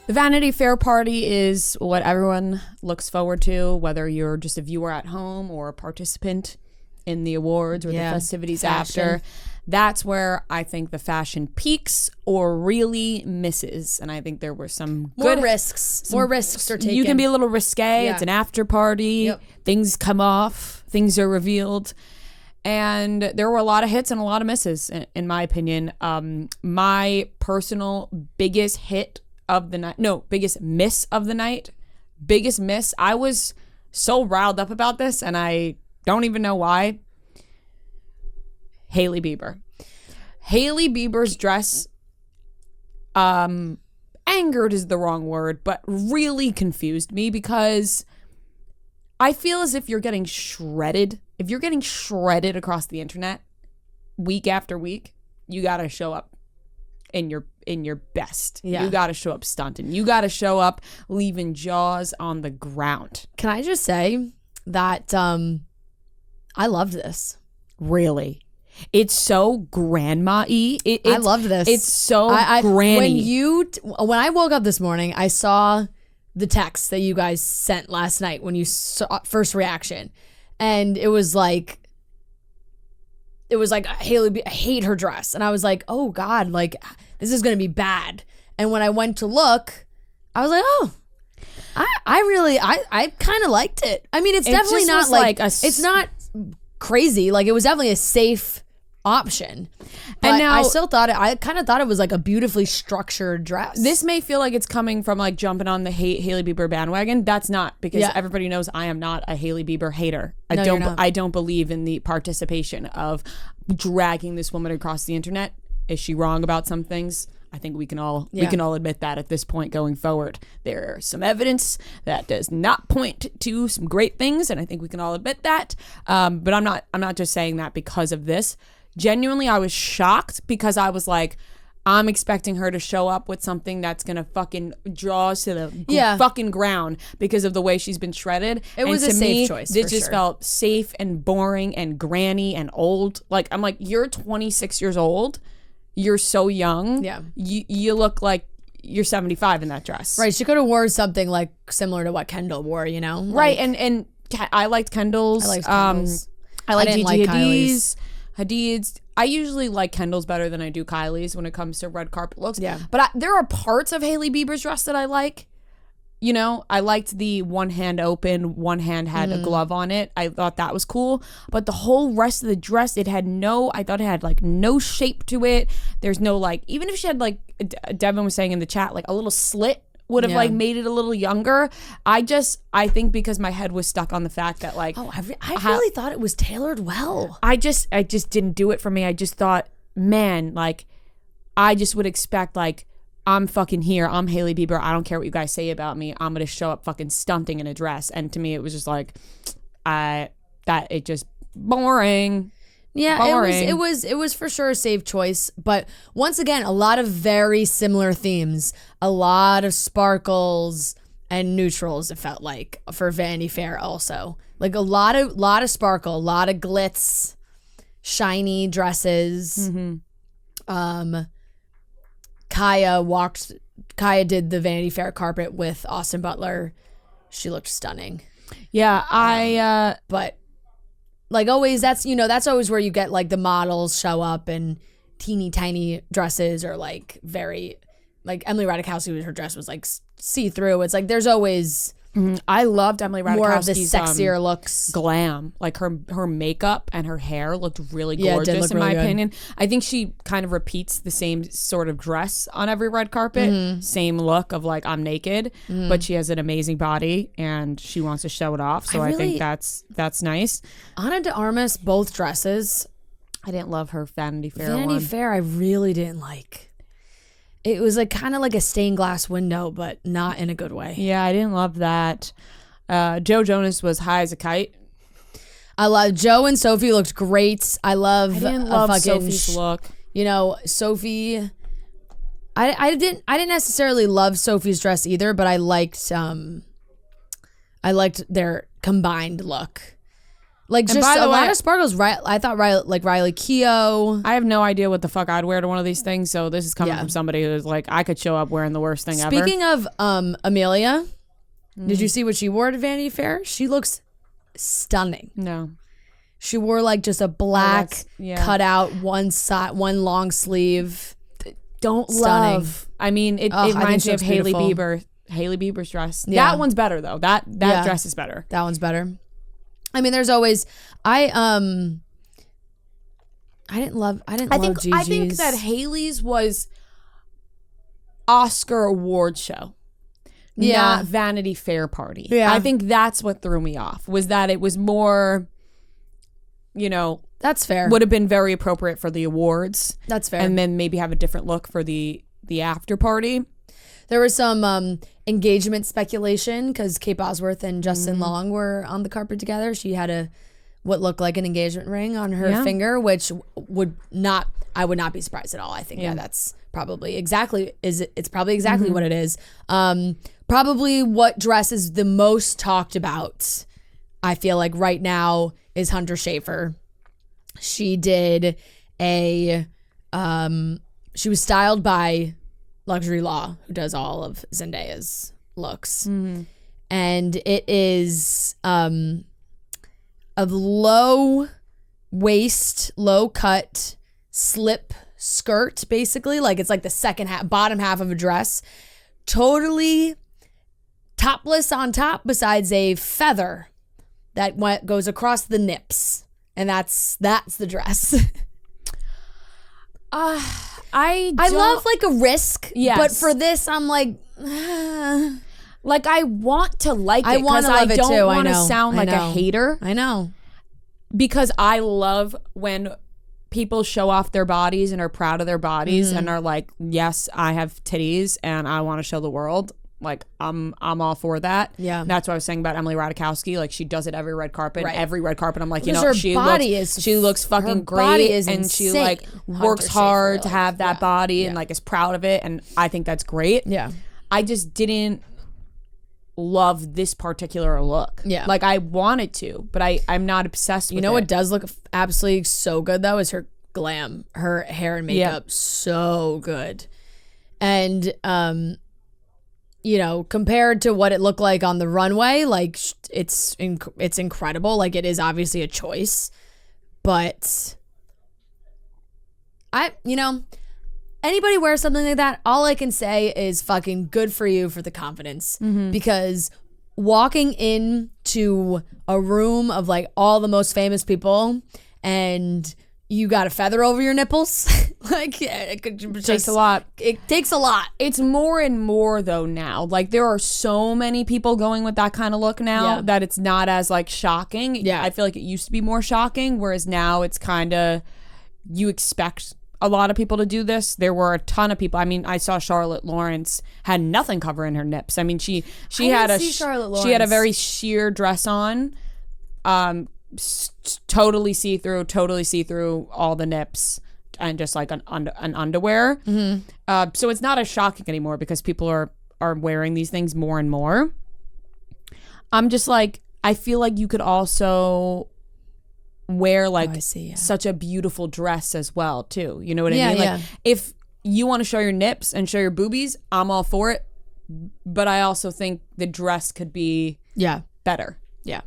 Speaker 1: The Vanity Fair party is what everyone looks forward to, whether you're just a viewer at home or a participant in the awards or the festivities after. That's where I think the fashion peaks or really misses. And I think there were some
Speaker 2: more risks. More risks are taken.
Speaker 1: You can be a little risque.
Speaker 2: Yeah.
Speaker 1: It's an after party.
Speaker 2: Yep.
Speaker 1: Things come off. Things are revealed. And there were a lot of hits and a lot of misses, in my opinion. My personal biggest hit of the night, biggest miss of the night, I was so riled up about this and I don't even know why. Hailey Bieber's dress, angered is the wrong word, but really confused me because I feel as if you're getting shredded. If you're getting shredded across the internet week after week, you got to show up in your best.
Speaker 2: Yeah.
Speaker 1: You got to show up stunting. You got to show up leaving jaws on the ground.
Speaker 2: Can I just say that I loved this.
Speaker 1: Really? It's so grandma-y.
Speaker 2: I loved this.
Speaker 1: It's so granny.
Speaker 2: When I woke up this morning, I saw the text that you guys sent last night when you saw first reaction. And it was like, Hailey, I hate her dress. And I was like, oh God, like this is going to be bad. And when I went to look, I was like, oh, I kind of liked it. I mean, it's definitely not like it's not crazy. Like, it was definitely a safe option. But
Speaker 1: And now-
Speaker 2: I kind of thought it was like a beautifully structured dress.
Speaker 1: This may feel like it's coming from like jumping on the Hailey Bieber bandwagon. That's not, because everybody knows I am not a Hailey Bieber hater.
Speaker 2: No, you're not.
Speaker 1: I don't believe in the participation of dragging this woman across the internet. Is she wrong about some things? I think we can all admit that at this point going forward. There's some evidence that does not point to some great things, and I think we can all admit that. But I'm not just saying that because of this. Genuinely, I was shocked because I was like, I'm expecting her to show up with something that's gonna fucking draw us to the fucking ground because of the way she's been shredded.
Speaker 2: It was a safe choice.
Speaker 1: It just felt safe and boring and granny and old. Like, I'm like, you're 26 years old. You're so young.
Speaker 2: Yeah.
Speaker 1: You look like you're 75 in that dress.
Speaker 2: Right. She could have worn something like similar to what Kendall wore, you know?
Speaker 1: Right. And I liked Kendall's.
Speaker 2: I liked Kendall's.
Speaker 1: I like
Speaker 2: didn't
Speaker 1: Gigi
Speaker 2: like
Speaker 1: Hadid's. I usually like Kendall's better than I do Kylie's when it comes to red carpet looks.
Speaker 2: Yeah.
Speaker 1: But there are parts of Hailey Bieber's dress that I like. You know, I liked the one hand open, one hand had a glove on it. I thought that was cool. But the whole rest of the dress, I thought it had like no shape to it. There's no like, even if she had like, Devin was saying in the chat, like a little slit would have like made it a little younger. I think because my head was stuck on the fact that like,
Speaker 2: I really thought it was tailored well.
Speaker 1: I just didn't do it for me. I just thought, man, like, I just would expect like, I'm fucking here. I'm Hailey Bieber. I don't care what you guys say about me. I'm gonna show up fucking stunting in a dress. And to me, it was just like, it just boring.
Speaker 2: Yeah,
Speaker 1: boring.
Speaker 2: it was for sure a safe choice. But once again, a lot of very similar themes. A lot of sparkles and neutrals. It felt like for Vanity Fair also, like a lot of sparkle, a lot of glitz, shiny dresses. Kaya did the Vanity Fair carpet with Austin Butler. She looked stunning.
Speaker 1: Yeah,
Speaker 2: but like always, that's always where you get like the models show up in teeny tiny dresses or like very like Emily Ratajkowski, her dress was like see-through. It's like there's always
Speaker 1: I loved Emily Ratajkowski's
Speaker 2: more of the sexier looks.
Speaker 1: Glam. Like her makeup and her hair looked really gorgeous in my opinion. I think she kind of repeats the same sort of dress on every red carpet. Same look of like, I'm naked, but she has an amazing body and she wants to show it off. So I think that's nice.
Speaker 2: Ana de Armas, both dresses.
Speaker 1: I didn't love her Vanity Fair one.
Speaker 2: Vanity Fair I really didn't like. It was like kind of like a stained glass window, but not in a good way.
Speaker 1: Yeah, I didn't love that. Joe Jonas was high as a kite.
Speaker 2: I love Joe and Sophie looked great. I
Speaker 1: didn't love Sophie's look.
Speaker 2: You know, Sophie. I didn't necessarily love Sophie's dress either, but I liked their combined look. Like, and just a lot of sparkles. Right, I thought Riley Keough.
Speaker 1: I have no idea what the fuck I'd wear to one of these things. So this is coming from somebody who's like, I could show up wearing the worst thing ever.
Speaker 2: Speaking of Amelia, did you see what she wore at Vanity Fair? She looks stunning.
Speaker 1: No,
Speaker 2: she wore like just a black cutout, one long sleeve.
Speaker 1: Don't
Speaker 2: stunning.
Speaker 1: Love. I mean, it reminds me of Hailey Bieber. Hailey Bieber's dress. Yeah. That one's better though. That dress is better.
Speaker 2: That one's better. I mean, there's always I didn't love Gigi's.
Speaker 1: I think that Hailey's was Oscar award show, not Vanity Fair party.
Speaker 2: Yeah.
Speaker 1: I think that's what threw me off, was that it was more,
Speaker 2: that's fair.
Speaker 1: Would have been very appropriate for the awards.
Speaker 2: That's fair.
Speaker 1: And then maybe have a different look for the after party.
Speaker 2: There was some engagement speculation because Kate Bosworth and Justin Long were on the carpet together. She had what looked like an engagement ring on her finger, which I would not be surprised at all. I think that's probably exactly what it is. Probably what dress is the most talked about, I feel like right now, is Hunter Schafer. She did she was styled by Luxury Law, who does all of Zendaya's looks. And it is a low waist, low cut, slip skirt, basically. Like it's like the second half, bottom half of a dress. Totally topless on top, besides a feather that goes across the nips. And that's the dress.
Speaker 1: I
Speaker 2: love like a risk,
Speaker 1: yes.
Speaker 2: but for this, I'm like,
Speaker 1: like I want to like it
Speaker 2: I want
Speaker 1: because
Speaker 2: to
Speaker 1: I
Speaker 2: love it
Speaker 1: don't
Speaker 2: too.
Speaker 1: want to
Speaker 2: I know.
Speaker 1: sound
Speaker 2: I
Speaker 1: like
Speaker 2: know.
Speaker 1: a hater.
Speaker 2: I know.
Speaker 1: Because I love when people show off their bodies and are proud of their bodies and are like, yes, I have titties and I want to show the world. Like I'm all for that.
Speaker 2: Yeah.
Speaker 1: That's what I was saying about Emily Ratajkowski. Like she does it every red carpet.
Speaker 2: Right.
Speaker 1: Every red carpet, I'm like, you
Speaker 2: Because
Speaker 1: know,
Speaker 2: her
Speaker 1: she
Speaker 2: body
Speaker 1: looks fucking
Speaker 2: her
Speaker 1: great,
Speaker 2: body is
Speaker 1: and she
Speaker 2: insane.
Speaker 1: like
Speaker 2: Hunter
Speaker 1: works hard
Speaker 2: Schafer,
Speaker 1: to
Speaker 2: like,
Speaker 1: have that body and like is proud of it, and I think that's great.
Speaker 2: Yeah.
Speaker 1: I just didn't love this particular look.
Speaker 2: Yeah.
Speaker 1: Like I wanted to, but I'm not obsessed with it.
Speaker 2: You know what does look absolutely so good though is her glam, her hair and makeup, so good. And you know, compared to what it looked like on the runway, like it's incredible. Like it is obviously a choice, but anybody wears something like that, all I can say is fucking good for you for the confidence. Because walking into a room of like all the most famous people and you got a feather over your nipples, like it
Speaker 1: takes a lot.
Speaker 2: It takes a lot.
Speaker 1: It's more and more though now. Like there are so many people going with that kind of look now that it's not as like shocking.
Speaker 2: Yeah.
Speaker 1: I feel like it used to be more shocking, whereas now it's kind of, you expect a lot of people to do this. There were a ton of people. I mean, I saw Charlotte Lawrence had nothing covering her nips. I mean, she had a very sheer dress on, totally see through all the nips, and just like an underwear. So it's not as shocking anymore because people are wearing these things more and more. I'm just like, I feel like you could also wear like such a beautiful dress as well too. You know what I mean? Like if you want to show your nips and show your boobies, I'm all for it. But I also think the dress could be better.
Speaker 2: Yeah.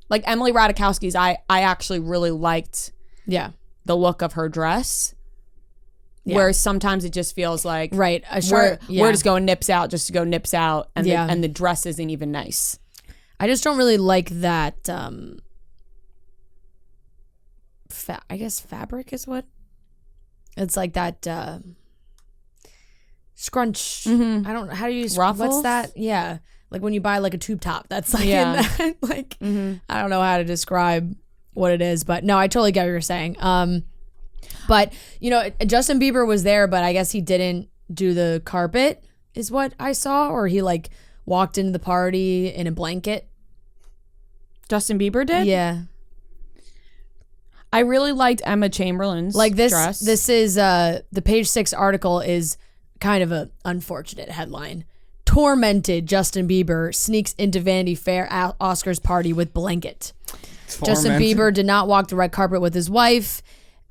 Speaker 1: Like Emily Ratajkowski's, I actually really liked the look of her dress. Whereas sometimes it just feels like we're just going nips out just to go nips out, and the dress isn't even nice.
Speaker 2: I just don't really like that. I guess fabric is what it's like, that scrunch. I don't know how do you
Speaker 1: ruffles?
Speaker 2: What's that? Yeah, like when you buy like a tube top that's like in that, like I don't know how to describe what it is, but no, I totally get what you're saying. But you know, Justin Bieber was there, but I guess he didn't do the carpet is what I saw, or he like walked into the party in a blanket.
Speaker 1: Justin Bieber did?
Speaker 2: Yeah.
Speaker 1: I really liked Emma Chamberlain's dress.
Speaker 2: This is the Page 6 article is kind of an unfortunate headline. Tormented Justin Bieber sneaks into Vanity Fair Oscars party with blanket. Justin Bieber did not walk the red carpet with his wife.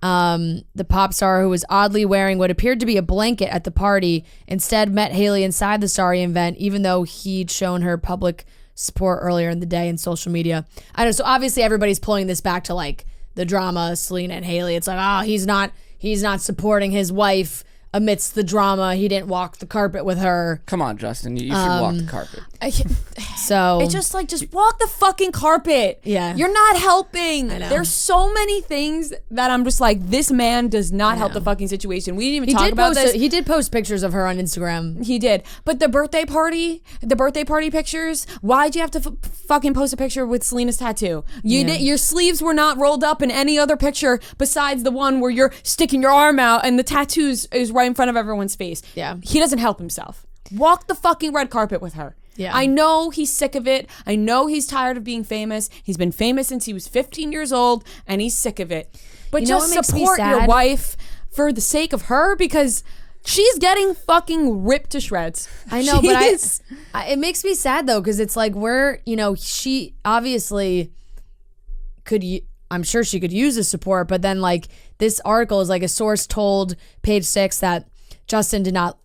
Speaker 2: The pop star, who was oddly wearing what appeared to be a blanket at the party, instead met Hailey inside the sorry event, even though he'd shown her public support earlier in the day in social media. I know, so obviously everybody's pulling this back to like the drama, Selena and Hailey. It's like, he's not supporting his wife amidst the drama. He didn't walk the carpet with her.
Speaker 3: Come on, Justin, you should walk the carpet.
Speaker 2: So
Speaker 1: it's just like, just walk the fucking carpet.
Speaker 2: Yeah.
Speaker 1: You're not helping.
Speaker 2: I know.
Speaker 1: There's so many things that I'm just like, this man does not help the fucking situation. We didn't even talk about this.
Speaker 2: He did post pictures of her on Instagram.
Speaker 1: He did. But the birthday party pictures, why'd you have to fucking post a picture with Selena's tattoo? Your sleeves were not rolled up in any other picture besides the one where you're sticking your arm out and the tattoo is right in front of everyone's face.
Speaker 2: Yeah.
Speaker 1: He doesn't help himself. Walk the fucking red carpet with her.
Speaker 2: Yeah.
Speaker 1: I know he's sick of it. I know he's tired of being famous. He's been famous since he was 15 years old, and he's sick of it. But just support your wife for the sake of her, because she's getting fucking ripped to shreds.
Speaker 2: I know, but it makes me sad though, because it's like she obviously I'm sure she could use the support, but then like this article is like a source told Page 6 that Justin did not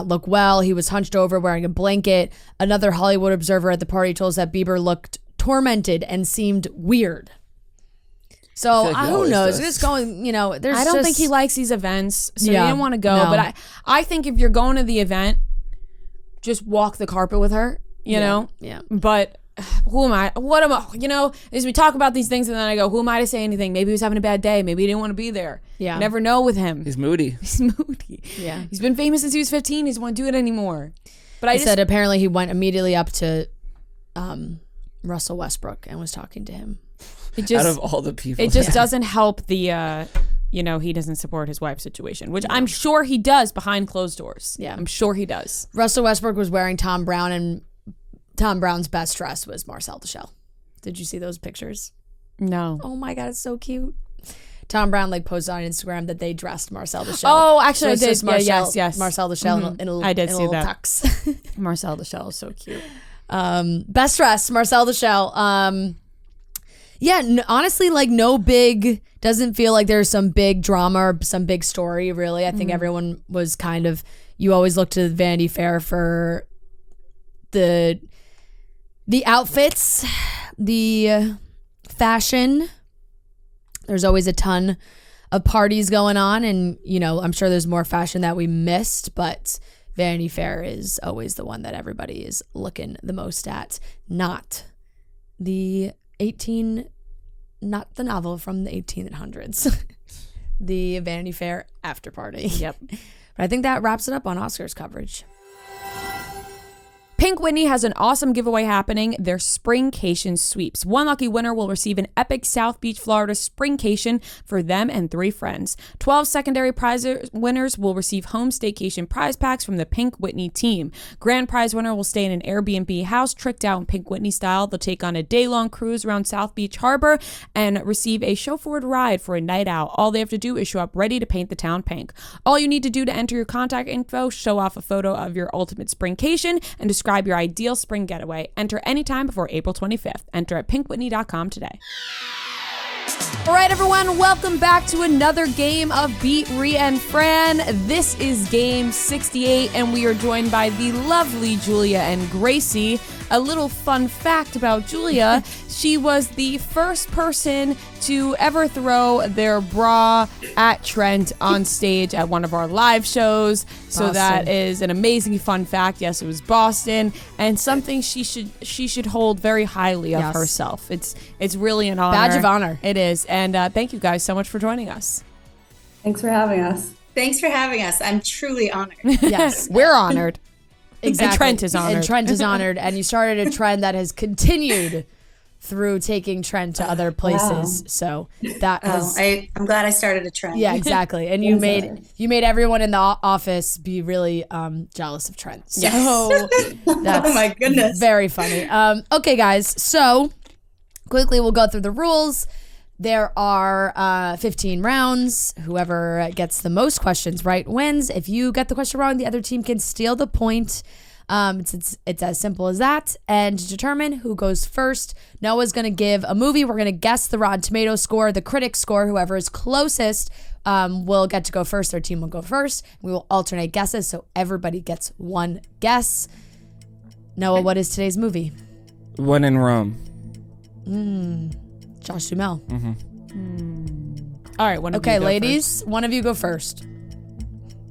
Speaker 2: look well. He was hunched over wearing a blanket. Another Hollywood observer at the party told us that Bieber looked tormented and seemed weird. So
Speaker 3: like he
Speaker 2: who
Speaker 3: always
Speaker 2: knows?
Speaker 3: does.
Speaker 2: Just going, there's
Speaker 1: I don't
Speaker 2: just,
Speaker 1: think he likes these events, so
Speaker 2: Yeah,
Speaker 1: he didn't want to go.
Speaker 2: no.
Speaker 1: But I think if you're going to the event, just walk the carpet with her, you know?
Speaker 2: Yeah.
Speaker 1: But who am I? What am I? As we talk about these things and then I go, who am I to say anything? Maybe he was having a bad day. Maybe he didn't want to be there.
Speaker 2: Yeah.
Speaker 1: You never know with him.
Speaker 3: He's moody.
Speaker 1: He's moody.
Speaker 2: Yeah.
Speaker 1: He's been famous since he was 15. He doesn't want to do it anymore. But
Speaker 2: He said apparently he went immediately up to Russell Westbrook and was talking to him.
Speaker 1: it just,
Speaker 3: Out of all the people,
Speaker 1: it just doesn't help the, he doesn't support his wife's situation, which I'm sure he does behind closed doors.
Speaker 2: Yeah.
Speaker 1: I'm sure he does.
Speaker 2: Russell Westbrook was wearing Tom Brown, and Tom Brown's best dress was Marcel the Shell. Did you see those pictures?
Speaker 1: No.
Speaker 2: Oh my God, it's so cute. Tom Brown posted on Instagram that they dressed Marcel the Shell.
Speaker 1: Oh, actually, I
Speaker 2: So it's
Speaker 1: did.
Speaker 2: just
Speaker 1: Yeah, yes.
Speaker 2: Marcel the Shell in a
Speaker 1: I did
Speaker 2: in a
Speaker 1: see
Speaker 2: little
Speaker 1: that.
Speaker 2: tux.
Speaker 1: Marcel the Shell is so cute.
Speaker 2: Best dress, Marcel the Shell. Honestly, no big, doesn't feel like there's some big drama or some big story, really. I think everyone was kind of, you always look to Vanity Fair for the outfits, the fashion. There's always a ton of parties going on, and I'm sure there's more fashion that we missed, but Vanity Fair is always the one that everybody is looking the most at, not the novel from the 1800s, the Vanity Fair after party.
Speaker 1: Yep.
Speaker 2: But I think that wraps it up on Oscars coverage.
Speaker 1: Pink Whitney has an awesome giveaway happening, their Springcation Sweeps. One lucky winner will receive an epic South Beach, Florida Springcation for them and 3 friends. 12 secondary prize winners will receive home staycation prize packs from the Pink Whitney team. Grand prize winner will stay in an Airbnb house tricked out in Pink Whitney style. They'll take on a day-long cruise around South Beach Harbor and receive a chauffeured ride for a night out. All they have to do is show up ready to paint the town pink. All you need to do to enter your contact info, show off a photo of your ultimate Springcation, and describe your ideal spring getaway. Enter anytime before April 25th. Enter at pinkwhitney.com today. All right, everyone, welcome back to another game of Beat Rhea and Fran. This is game 68, and we are joined by the lovely Julia and Gracie. A little fun fact about Julia, she was the first person to ever throw their bra at Trent on stage at one of our live shows. So that is an amazing fun fact. Yes, it was Boston, and something she should hold very highly of herself. It's really an honor.
Speaker 2: Badge of honor.
Speaker 1: It is. And thank you guys so much for joining us.
Speaker 4: Thanks for having us.
Speaker 5: Thanks for having us. I'm truly honored.
Speaker 2: Yes.
Speaker 1: We're honored.
Speaker 2: Exactly.
Speaker 1: And Trent is honored.
Speaker 2: And Trent is honored. And you started a trend that has continued through taking Trent to other places.
Speaker 4: Wow.
Speaker 2: So that has,
Speaker 5: I'm glad I started a trend.
Speaker 2: yeah, exactly. And you made everyone in the office be really jealous of Trent. So that's
Speaker 5: Oh my goodness.
Speaker 2: very funny. Okay, guys. So quickly, we'll go through the rules. There are 15 rounds. Whoever gets the most questions right wins. If you get the question wrong, the other team can steal the point. It's as simple as that. And to determine who goes first, Noah's going to give a movie. We're going to guess the Rotten Tomatoes score, the critic score. Whoever is closest will get to go first. Their team will go first. We will alternate guesses, so everybody gets one guess. Noah, what is today's movie?
Speaker 3: When in Rome.
Speaker 2: Josh Duhamel.
Speaker 1: All right. One of you
Speaker 2: Okay,
Speaker 1: go
Speaker 2: ladies, one of you go first.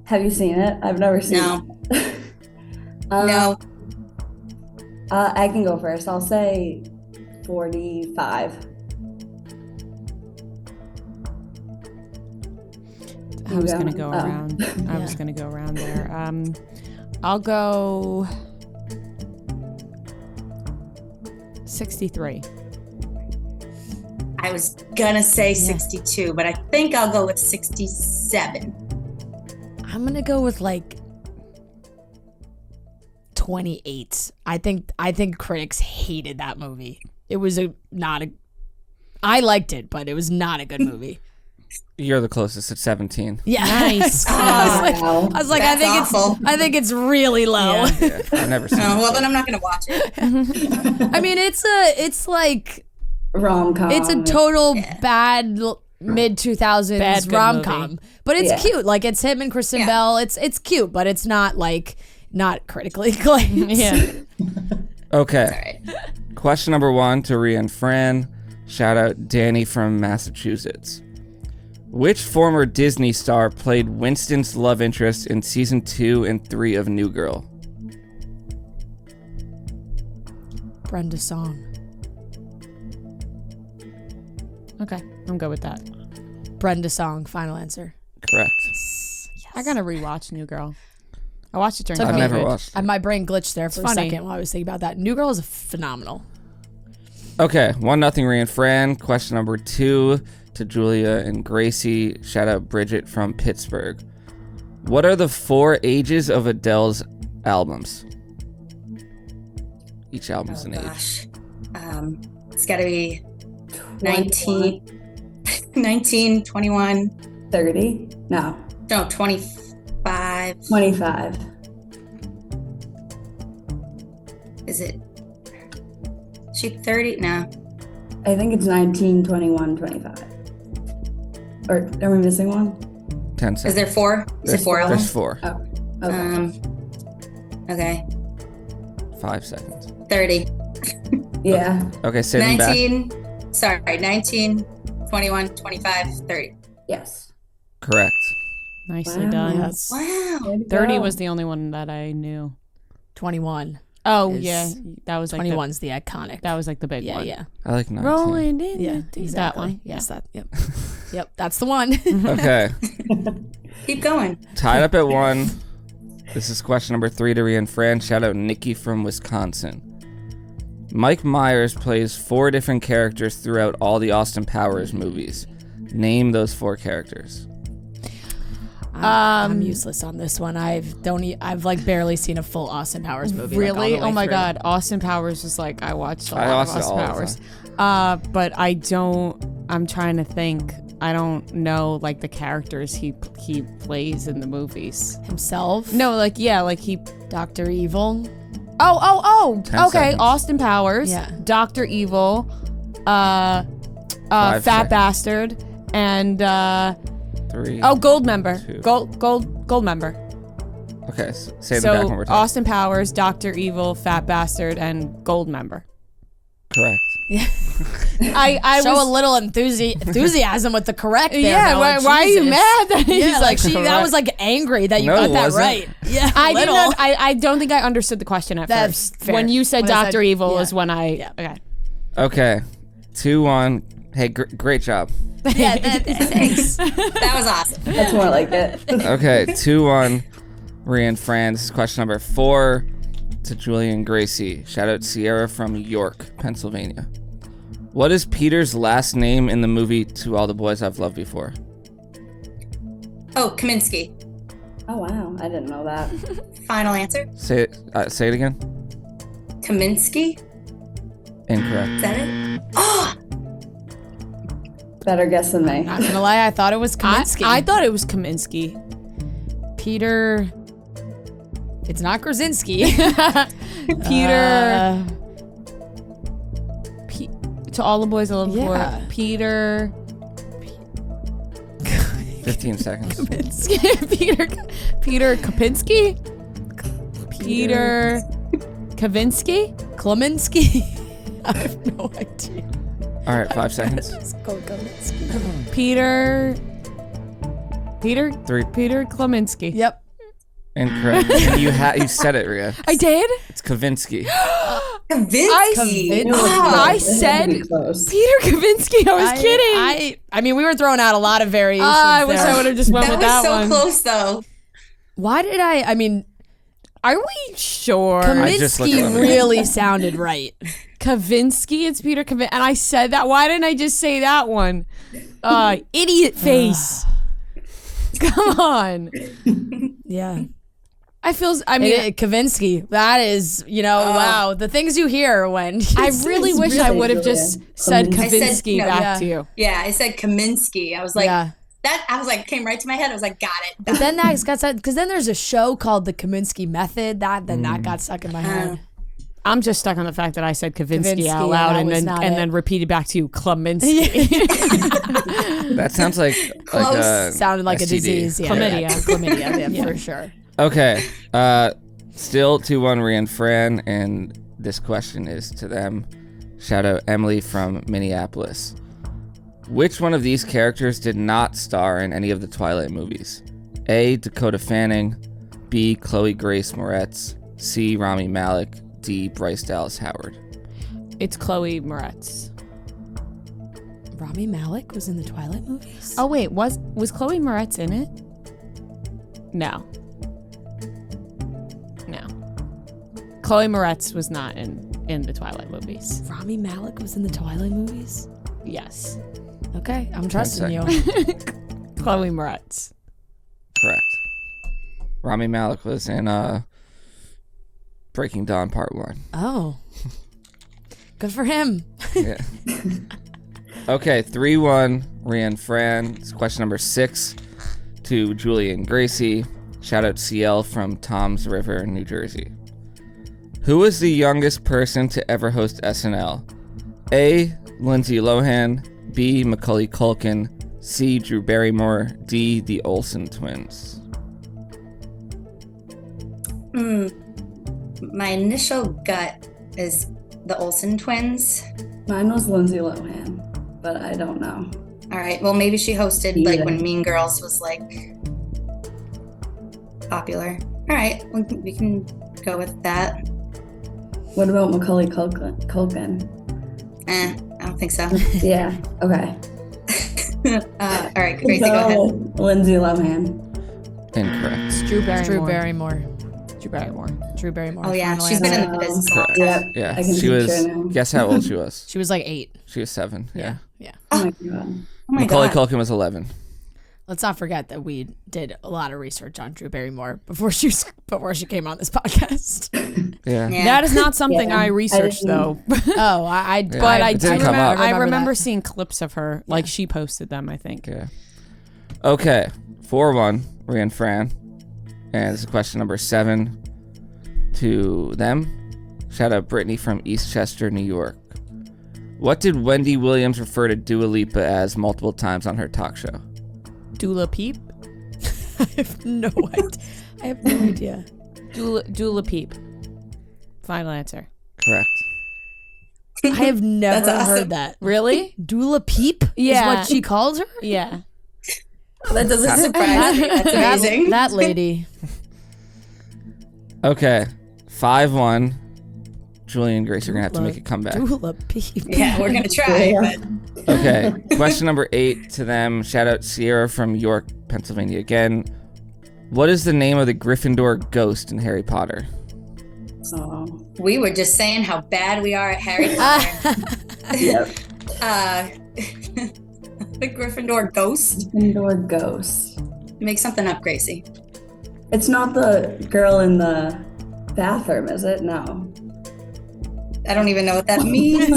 Speaker 4: Have you seen it? I've never seen it.
Speaker 5: No.
Speaker 4: I can go first. I'll say 45.
Speaker 1: I was going to go around. I was going to go around there. I'll go 63.
Speaker 5: I was gonna say 62, but I think I'll go with 67.
Speaker 2: I'm going to go with 28. I think critics hated that movie. It was I liked it, but it was not a good movie.
Speaker 3: You're the closest at 17.
Speaker 2: Yeah.
Speaker 1: Nice.
Speaker 4: Wow.
Speaker 2: I was like,
Speaker 5: That's awful.
Speaker 2: I think it's really low.
Speaker 3: Yeah, I've never seen
Speaker 5: Oh,
Speaker 3: it.
Speaker 5: well, then I'm not gonna watch it.
Speaker 2: I mean, it's like
Speaker 4: Rom-com.
Speaker 2: it's a total bad mid 2000s
Speaker 1: Bad good
Speaker 2: rom com,
Speaker 1: movie.
Speaker 2: but it's
Speaker 4: Yeah.
Speaker 2: cute. Like it's him and Kristen Bell. It's cute, but it's not not critically acclaimed.
Speaker 1: Yeah.
Speaker 3: Okay. Question number 1 to Rhea and Fran. Shout out Danny from Massachusetts. Which former Disney star played Winston's love interest in season 2 and 3 of New Girl?
Speaker 2: Brenda Song.
Speaker 1: Okay, I'm good with that.
Speaker 2: Brenda Song, final answer.
Speaker 3: Correct.
Speaker 1: I gotta rewatch New Girl. I watched it during
Speaker 3: I've
Speaker 1: COVID.
Speaker 3: never watched it.
Speaker 2: My brain glitched there for a
Speaker 1: funny.
Speaker 2: second while I was thinking about that. New Girl is phenomenal.
Speaker 3: Okay, 1-0 Rhea and Fran. Question number 2 to Julia and Gracie. Shout out Bridget from Pittsburgh. What are the 4 ages of Adele's albums? Each album is an age.
Speaker 5: Gosh. It's got to be 19, 19, 21.
Speaker 4: 30? No.
Speaker 5: No, 25.
Speaker 4: 25.
Speaker 5: Is it? She 30? No.
Speaker 4: I think it's 19, 21, 25. Or are we missing one?
Speaker 3: 10 seconds.
Speaker 5: Is there 4? Is it 4
Speaker 3: There's
Speaker 5: albums?
Speaker 3: 4.
Speaker 4: Oh, okay.
Speaker 5: Okay.
Speaker 3: 5 seconds.
Speaker 5: 30.
Speaker 4: Yeah.
Speaker 3: Okay, say them back.
Speaker 5: 19. Sorry, 19, 21, 25, 30.
Speaker 4: Yes.
Speaker 3: Correct.
Speaker 1: Nicely
Speaker 4: Wow.
Speaker 1: done.
Speaker 2: Yes.
Speaker 5: Wow.
Speaker 4: Way to
Speaker 1: 30
Speaker 4: go.
Speaker 1: was the only one that I knew.
Speaker 2: 21.
Speaker 1: Oh,
Speaker 2: Is-
Speaker 1: yeah. That was like
Speaker 2: 21's the iconic.
Speaker 1: that was like the big
Speaker 2: yeah,
Speaker 1: one.
Speaker 2: yeah.
Speaker 3: I like 19.
Speaker 1: Rolling in.
Speaker 2: Yeah,
Speaker 1: the-
Speaker 2: exactly.
Speaker 1: That one.
Speaker 2: Yes, that. Yep. Yep, that's the one.
Speaker 3: Okay,
Speaker 5: Keep going.
Speaker 3: tied up at 1. This is question number 3 to Rhea and Fran. Shout out Nikki from Wisconsin. Mike Myers plays 4 different characters throughout all the Austin Powers movies. Name those 4 characters.
Speaker 2: I'm useless on this one. I've like barely seen a full Austin Powers movie. like, all
Speaker 1: Really?
Speaker 2: the way
Speaker 1: Oh my
Speaker 2: through.
Speaker 1: God. Austin Powers was like, I watched a
Speaker 3: I
Speaker 1: lot of
Speaker 3: watched it
Speaker 1: Austin
Speaker 3: all the
Speaker 1: Powers. But I'm trying to think. I don't know like the characters he plays in the movies.
Speaker 2: Himself.
Speaker 1: No, like, yeah, like he.
Speaker 2: Dr. Evil.
Speaker 3: 10
Speaker 1: Okay,
Speaker 3: seconds.
Speaker 1: Austin Powers.
Speaker 2: Yeah.
Speaker 1: Dr. Evil.
Speaker 3: 5
Speaker 1: Fat
Speaker 3: seconds.
Speaker 1: Bastard. And,
Speaker 3: 3.
Speaker 1: Gold Member.
Speaker 3: 2.
Speaker 1: Gold Member.
Speaker 3: Okay, say them back
Speaker 1: So
Speaker 3: one more time.
Speaker 1: Austin Powers, Dr. Evil, Fat Bastard, and Gold Member.
Speaker 3: Correct.
Speaker 1: I
Speaker 2: Show
Speaker 1: was
Speaker 2: a little enthusiasm with the correct there.
Speaker 1: yeah.
Speaker 2: Noah.
Speaker 1: Why are you
Speaker 2: Jesus.
Speaker 1: mad that he's
Speaker 2: Yeah, like that
Speaker 1: correct?
Speaker 2: was like angry that you
Speaker 3: No,
Speaker 2: got
Speaker 3: it
Speaker 2: that
Speaker 3: wasn't.
Speaker 2: right. Yeah,
Speaker 1: I
Speaker 2: little.
Speaker 1: didn't. I don't think I understood the question at
Speaker 2: That's
Speaker 1: first.
Speaker 2: fair.
Speaker 1: When you said
Speaker 2: When I
Speaker 1: Dr.
Speaker 2: said-
Speaker 1: Evil
Speaker 2: yeah.
Speaker 1: is when I
Speaker 2: Yeah.
Speaker 1: okay.
Speaker 3: Okay, 2-1. Hey, great job.
Speaker 2: Yeah, thanks.
Speaker 5: That was awesome.
Speaker 4: That's more like it.
Speaker 3: Okay, 2-1. Rhea and Fran. This is question number 4 to Julia and Gracie. Shout out Sierra from York, Pennsylvania. What is Peter's last name in the movie To All the Boys I've Loved Before?
Speaker 5: Oh, Kaminsky.
Speaker 4: Oh, wow. I didn't know that.
Speaker 5: Final answer.
Speaker 3: Say it again.
Speaker 5: Kaminsky.
Speaker 3: Incorrect.
Speaker 5: Is that it? Oh,
Speaker 4: Better guess than me.
Speaker 2: Not gonna lie, I thought it was Kaminsky.
Speaker 1: I thought it was Kaminsky.
Speaker 2: Peter. It's not Krasinski.
Speaker 1: Peter. To All the Boys I Love
Speaker 2: Yeah.
Speaker 1: Before. Peter.
Speaker 3: 15 seconds.
Speaker 1: Peter Kapinski. Peter Kavinsky.
Speaker 2: Kleminski. I have no idea.
Speaker 3: All right, 5 seconds.
Speaker 2: Just go Kleminski.
Speaker 1: Peter
Speaker 3: 3.
Speaker 1: Peter Kleminski.
Speaker 2: Yep.
Speaker 3: Incorrect. you said it, Rhea.
Speaker 1: I did.
Speaker 3: It's Kavinsky.
Speaker 5: Kaminsky.
Speaker 1: I said
Speaker 4: Pretty close.
Speaker 1: Peter Kavinsky. I was kidding.
Speaker 2: I mean, we were throwing out a lot of variations.
Speaker 1: I wish
Speaker 2: there.
Speaker 1: I would have just went
Speaker 5: That
Speaker 1: with
Speaker 5: was
Speaker 1: that
Speaker 5: so
Speaker 1: one.
Speaker 5: close, though.
Speaker 2: Why did I mean,
Speaker 1: Are we sure?
Speaker 3: I just looked it
Speaker 2: Kaminsky
Speaker 3: up.
Speaker 2: really sounded right.
Speaker 1: Kavinsky. It's Peter Kavinsky. And I said that. Why didn't I just say that one? Idiot face. Come on.
Speaker 2: Yeah.
Speaker 1: I mean,
Speaker 2: Kavinsky. That is, wow. The things you hear when
Speaker 1: I really wish I would have
Speaker 4: Julia.
Speaker 1: just said
Speaker 4: I
Speaker 5: said,
Speaker 1: Kavinsky back
Speaker 2: yeah.
Speaker 1: to you.
Speaker 5: Yeah, I said Kaminsky. I was like,
Speaker 2: yeah.
Speaker 5: came right to my head. I was like, got it.
Speaker 2: But then that got stuck because then there's a show called The Kaminsky Method. That got stuck in my head.
Speaker 1: I'm just stuck on the fact that I said Kavinsky
Speaker 2: Kavinsky,
Speaker 1: out loud
Speaker 2: and that
Speaker 1: and
Speaker 2: was not
Speaker 1: then
Speaker 2: it.
Speaker 1: repeated back to you Kleminski.
Speaker 3: That sounds like
Speaker 5: Close.
Speaker 2: Sounded like a
Speaker 3: STD.
Speaker 2: disease. Yeah,
Speaker 1: Chlamydia.
Speaker 2: yeah, chlamydia, yeah, for sure.
Speaker 3: Okay. Still 2-1 Rhea and Fran, and this question is to them. Shout out Emily from Minneapolis. Which one of these characters did not star in any of the Twilight movies? A. Dakota Fanning, B. Chloe Grace Moretz, C. Rami Malek, D. Bryce Dallas Howard.
Speaker 1: It's Chloe Moretz.
Speaker 2: Rami Malek was in the Twilight movies?
Speaker 1: Oh wait, was Chloe Moretz in it? No. Chloe Moretz was not in the Twilight movies.
Speaker 2: Rami Malek was in the Twilight movies?
Speaker 1: Yes.
Speaker 2: Okay, I'm trusting you.
Speaker 1: Chloe Moretz.
Speaker 3: Correct. Rami Malek was in Breaking Dawn Part 1.
Speaker 2: Oh. Good for him.
Speaker 3: Yeah. Okay, 3-1, Rhea and Fran. It's question number 6 to Julia and Gracie. Shout out CL from Toms River, New Jersey. Who was the youngest person to ever host SNL? A. Lindsay Lohan, B. Macaulay Culkin, C. Drew Barrymore, D. The Olsen twins.
Speaker 5: My initial gut is the Olsen twins.
Speaker 4: Mine was Lindsay Lohan, but I don't know.
Speaker 5: All right. Well, maybe she hosted like when Mean Girls was like popular. All right. We can go with that.
Speaker 4: What about Macaulay Culkin?
Speaker 5: I don't think so.
Speaker 4: Yeah. Okay.
Speaker 5: All right. Gracie, go ahead.
Speaker 4: Lindsay Lohan.
Speaker 3: Incorrect.
Speaker 1: Drew Barrymore.
Speaker 2: Drew Barrymore.
Speaker 5: Oh yeah, she's been in the business a long time.
Speaker 4: Yep.
Speaker 3: Yeah,
Speaker 4: I can
Speaker 3: she was.
Speaker 4: picture it now.
Speaker 3: Guess how old she was?
Speaker 2: She was like 8.
Speaker 3: She was 7. Yeah.
Speaker 4: Oh my god.
Speaker 5: Oh my
Speaker 3: Macaulay
Speaker 5: God.
Speaker 3: Culkin was 11.
Speaker 2: Let's not forget that we did a lot of research on Drew Barrymore before she came on this podcast.
Speaker 3: Yeah.
Speaker 5: Yeah.
Speaker 1: That is not something
Speaker 4: Yeah.
Speaker 1: I researched though.
Speaker 2: Oh, I
Speaker 1: But I
Speaker 3: it
Speaker 1: do
Speaker 3: didn't come
Speaker 1: remember.
Speaker 3: up.
Speaker 1: I remember
Speaker 2: that.
Speaker 1: seeing clips of her. Like she posted them, I think.
Speaker 3: Yeah. Okay. 4-1, Rhea and Fran. And this is question number 7 to them. Shout out Brittany from Eastchester, New York. What did Wendy Williams refer to Dua Lipa as multiple times on her talk show?
Speaker 1: Dula Peep.
Speaker 2: I have no idea. I have no idea.
Speaker 1: Dula Peep. Final answer.
Speaker 3: Correct.
Speaker 2: I have never
Speaker 5: That's awesome.
Speaker 2: heard that.
Speaker 1: Really?
Speaker 2: Dula Peep
Speaker 1: Yeah.
Speaker 2: is what she calls her?
Speaker 1: Yeah.
Speaker 5: That doesn't surprise me. That's amazing.
Speaker 2: That lady.
Speaker 3: Okay. 5-1. Julie and Grace are going to have to make a comeback.
Speaker 2: Dula Peep.
Speaker 5: Yeah, we're gonna try. But
Speaker 3: Okay. Question number 8 to them. Shout out Sierra from York, Pennsylvania again. What is the name of the Gryffindor ghost in Harry Potter?
Speaker 4: Oh.
Speaker 5: we were just saying how bad we are at Harry Potter.
Speaker 4: Yep.
Speaker 5: The Gryffindor ghost.
Speaker 4: Gryffindor ghost.
Speaker 5: Make something up, Gracie.
Speaker 4: It's not the girl in the bathroom, is it? No.
Speaker 5: I don't even know what that means.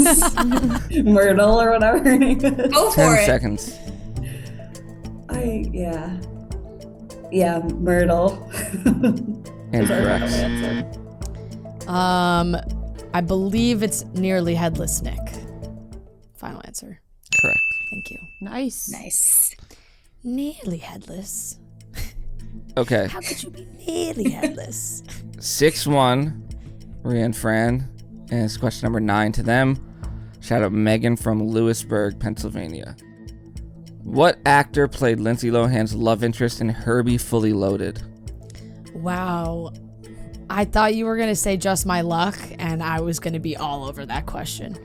Speaker 4: Myrtle or whatever.
Speaker 5: Go for
Speaker 3: 10
Speaker 5: it.
Speaker 3: seconds.
Speaker 4: Yeah, Myrtle.
Speaker 3: Incorrect.
Speaker 2: I believe it's nearly headless Nick. Final answer.
Speaker 3: Correct.
Speaker 2: Thank you.
Speaker 1: Nice.
Speaker 5: Nice.
Speaker 2: Nearly headless.
Speaker 3: Okay.
Speaker 2: How could you be nearly headless?
Speaker 3: 6-1, Rhea and Fran. And it's question number 9 to them. Shout out Megan from Lewisburg, Pennsylvania. What actor played Lindsay Lohan's love interest in Herbie Fully Loaded?
Speaker 2: Wow. I thought you were going to say Just My Luck, and I was going to be all over that question.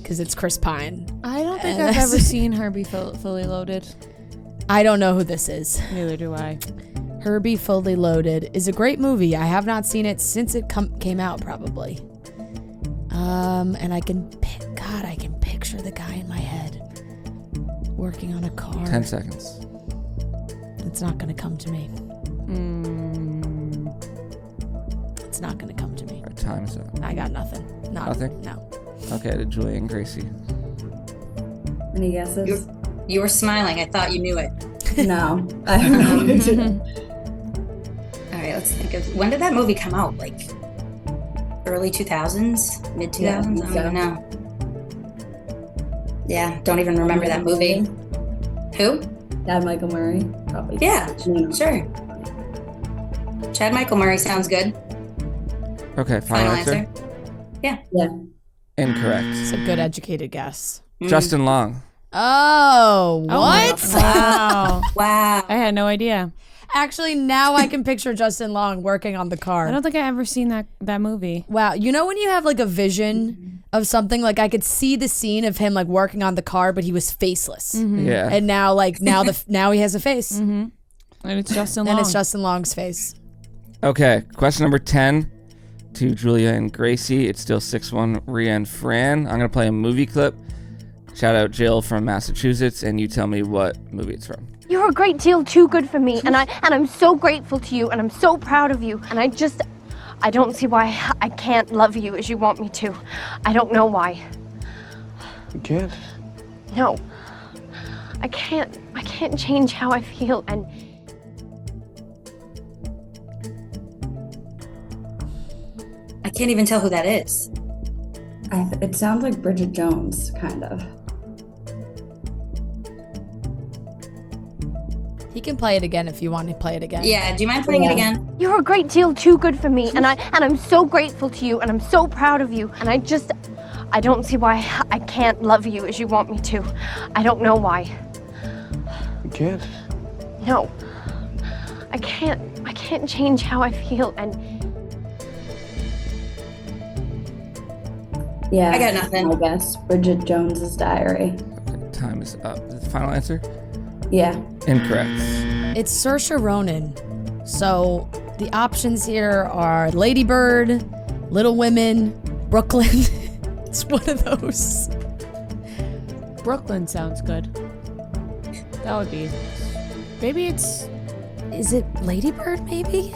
Speaker 2: Because it's Chris Pine.
Speaker 1: I don't think
Speaker 2: And
Speaker 1: I've
Speaker 2: that's-
Speaker 1: ever seen Herbie Fully Loaded.
Speaker 2: I don't know who this is.
Speaker 1: Neither do I.
Speaker 2: Herbie Fully Loaded is a great movie. I have not seen it since it came out, probably. And I can picture the guy in my head working on a car.
Speaker 3: 10 seconds.
Speaker 2: It's not going to come to me. It's not going to come to me.
Speaker 3: Our time is up.
Speaker 2: I got nothing.
Speaker 3: Nothing?
Speaker 2: No.
Speaker 3: Okay, to Julia and Gracie.
Speaker 4: Any guesses?
Speaker 5: You were smiling. I thought you knew it.
Speaker 4: No. I don't know.
Speaker 5: All right, let's think of when did that movie come out? Like early 2000s, mid 2000s?
Speaker 4: Yeah,
Speaker 5: I don't
Speaker 4: so.
Speaker 5: even know. Yeah, don't even remember that movie. Who?
Speaker 4: Dad Michael Murray, probably.
Speaker 5: Yeah,
Speaker 4: No.
Speaker 5: sure. Chad Michael Murray sounds good.
Speaker 3: Okay, final answer.
Speaker 5: Yeah.
Speaker 4: Yeah.
Speaker 3: Incorrect.
Speaker 2: It's a good educated guess.
Speaker 3: Justin Long.
Speaker 2: Oh, what?
Speaker 1: Wow.
Speaker 5: Wow.
Speaker 1: I had no idea.
Speaker 2: Actually, now I can picture Justin Long working on the car.
Speaker 1: I don't think I ever seen that movie.
Speaker 2: Wow, you know when you have like a vision of something, like I could see the scene of him like working on the car, but he was faceless.
Speaker 3: Yeah.
Speaker 2: And now now he has a face,
Speaker 1: And it's Justin Long.
Speaker 2: and it's Justin Long's face.
Speaker 3: Okay, question number 10 to Julia and Gracie. It's still 6-1, Rhea and Fran. I'm going to play a movie clip. Shout out Jill from Massachusetts, and you tell me what movie it's from.
Speaker 6: You're a great deal too good for me, and I'm so grateful to you, and I'm so proud of you, and I don't see why I can't love you as you want me to. I don't know why.
Speaker 7: You can't.
Speaker 6: No. I can't change how I feel, and
Speaker 5: I can't even tell who that is.
Speaker 4: It sounds like Bridget Jones, kind of.
Speaker 2: He can play it again if you want to play it again.
Speaker 5: Yeah, do you mind playing it again?
Speaker 6: you're a great deal too good for me, and I'm so grateful to you, and I'm so proud of you, and I don't see why I can't love you as you want me to. I don't know why.
Speaker 7: You can't.
Speaker 6: No. I can't change how I feel, and
Speaker 4: Yeah.
Speaker 5: I got nothing.
Speaker 4: I guess Bridget Jones's Diary.
Speaker 3: Okay, time is up. Is the final answer?
Speaker 4: Yeah.
Speaker 3: Incorrect.
Speaker 2: It's Saoirse Ronan. So the options here are Lady Bird, Little Women, Brooklyn. It's one of those.
Speaker 1: Brooklyn sounds good. That would be. Maybe it's.
Speaker 2: Is it Lady Bird, maybe?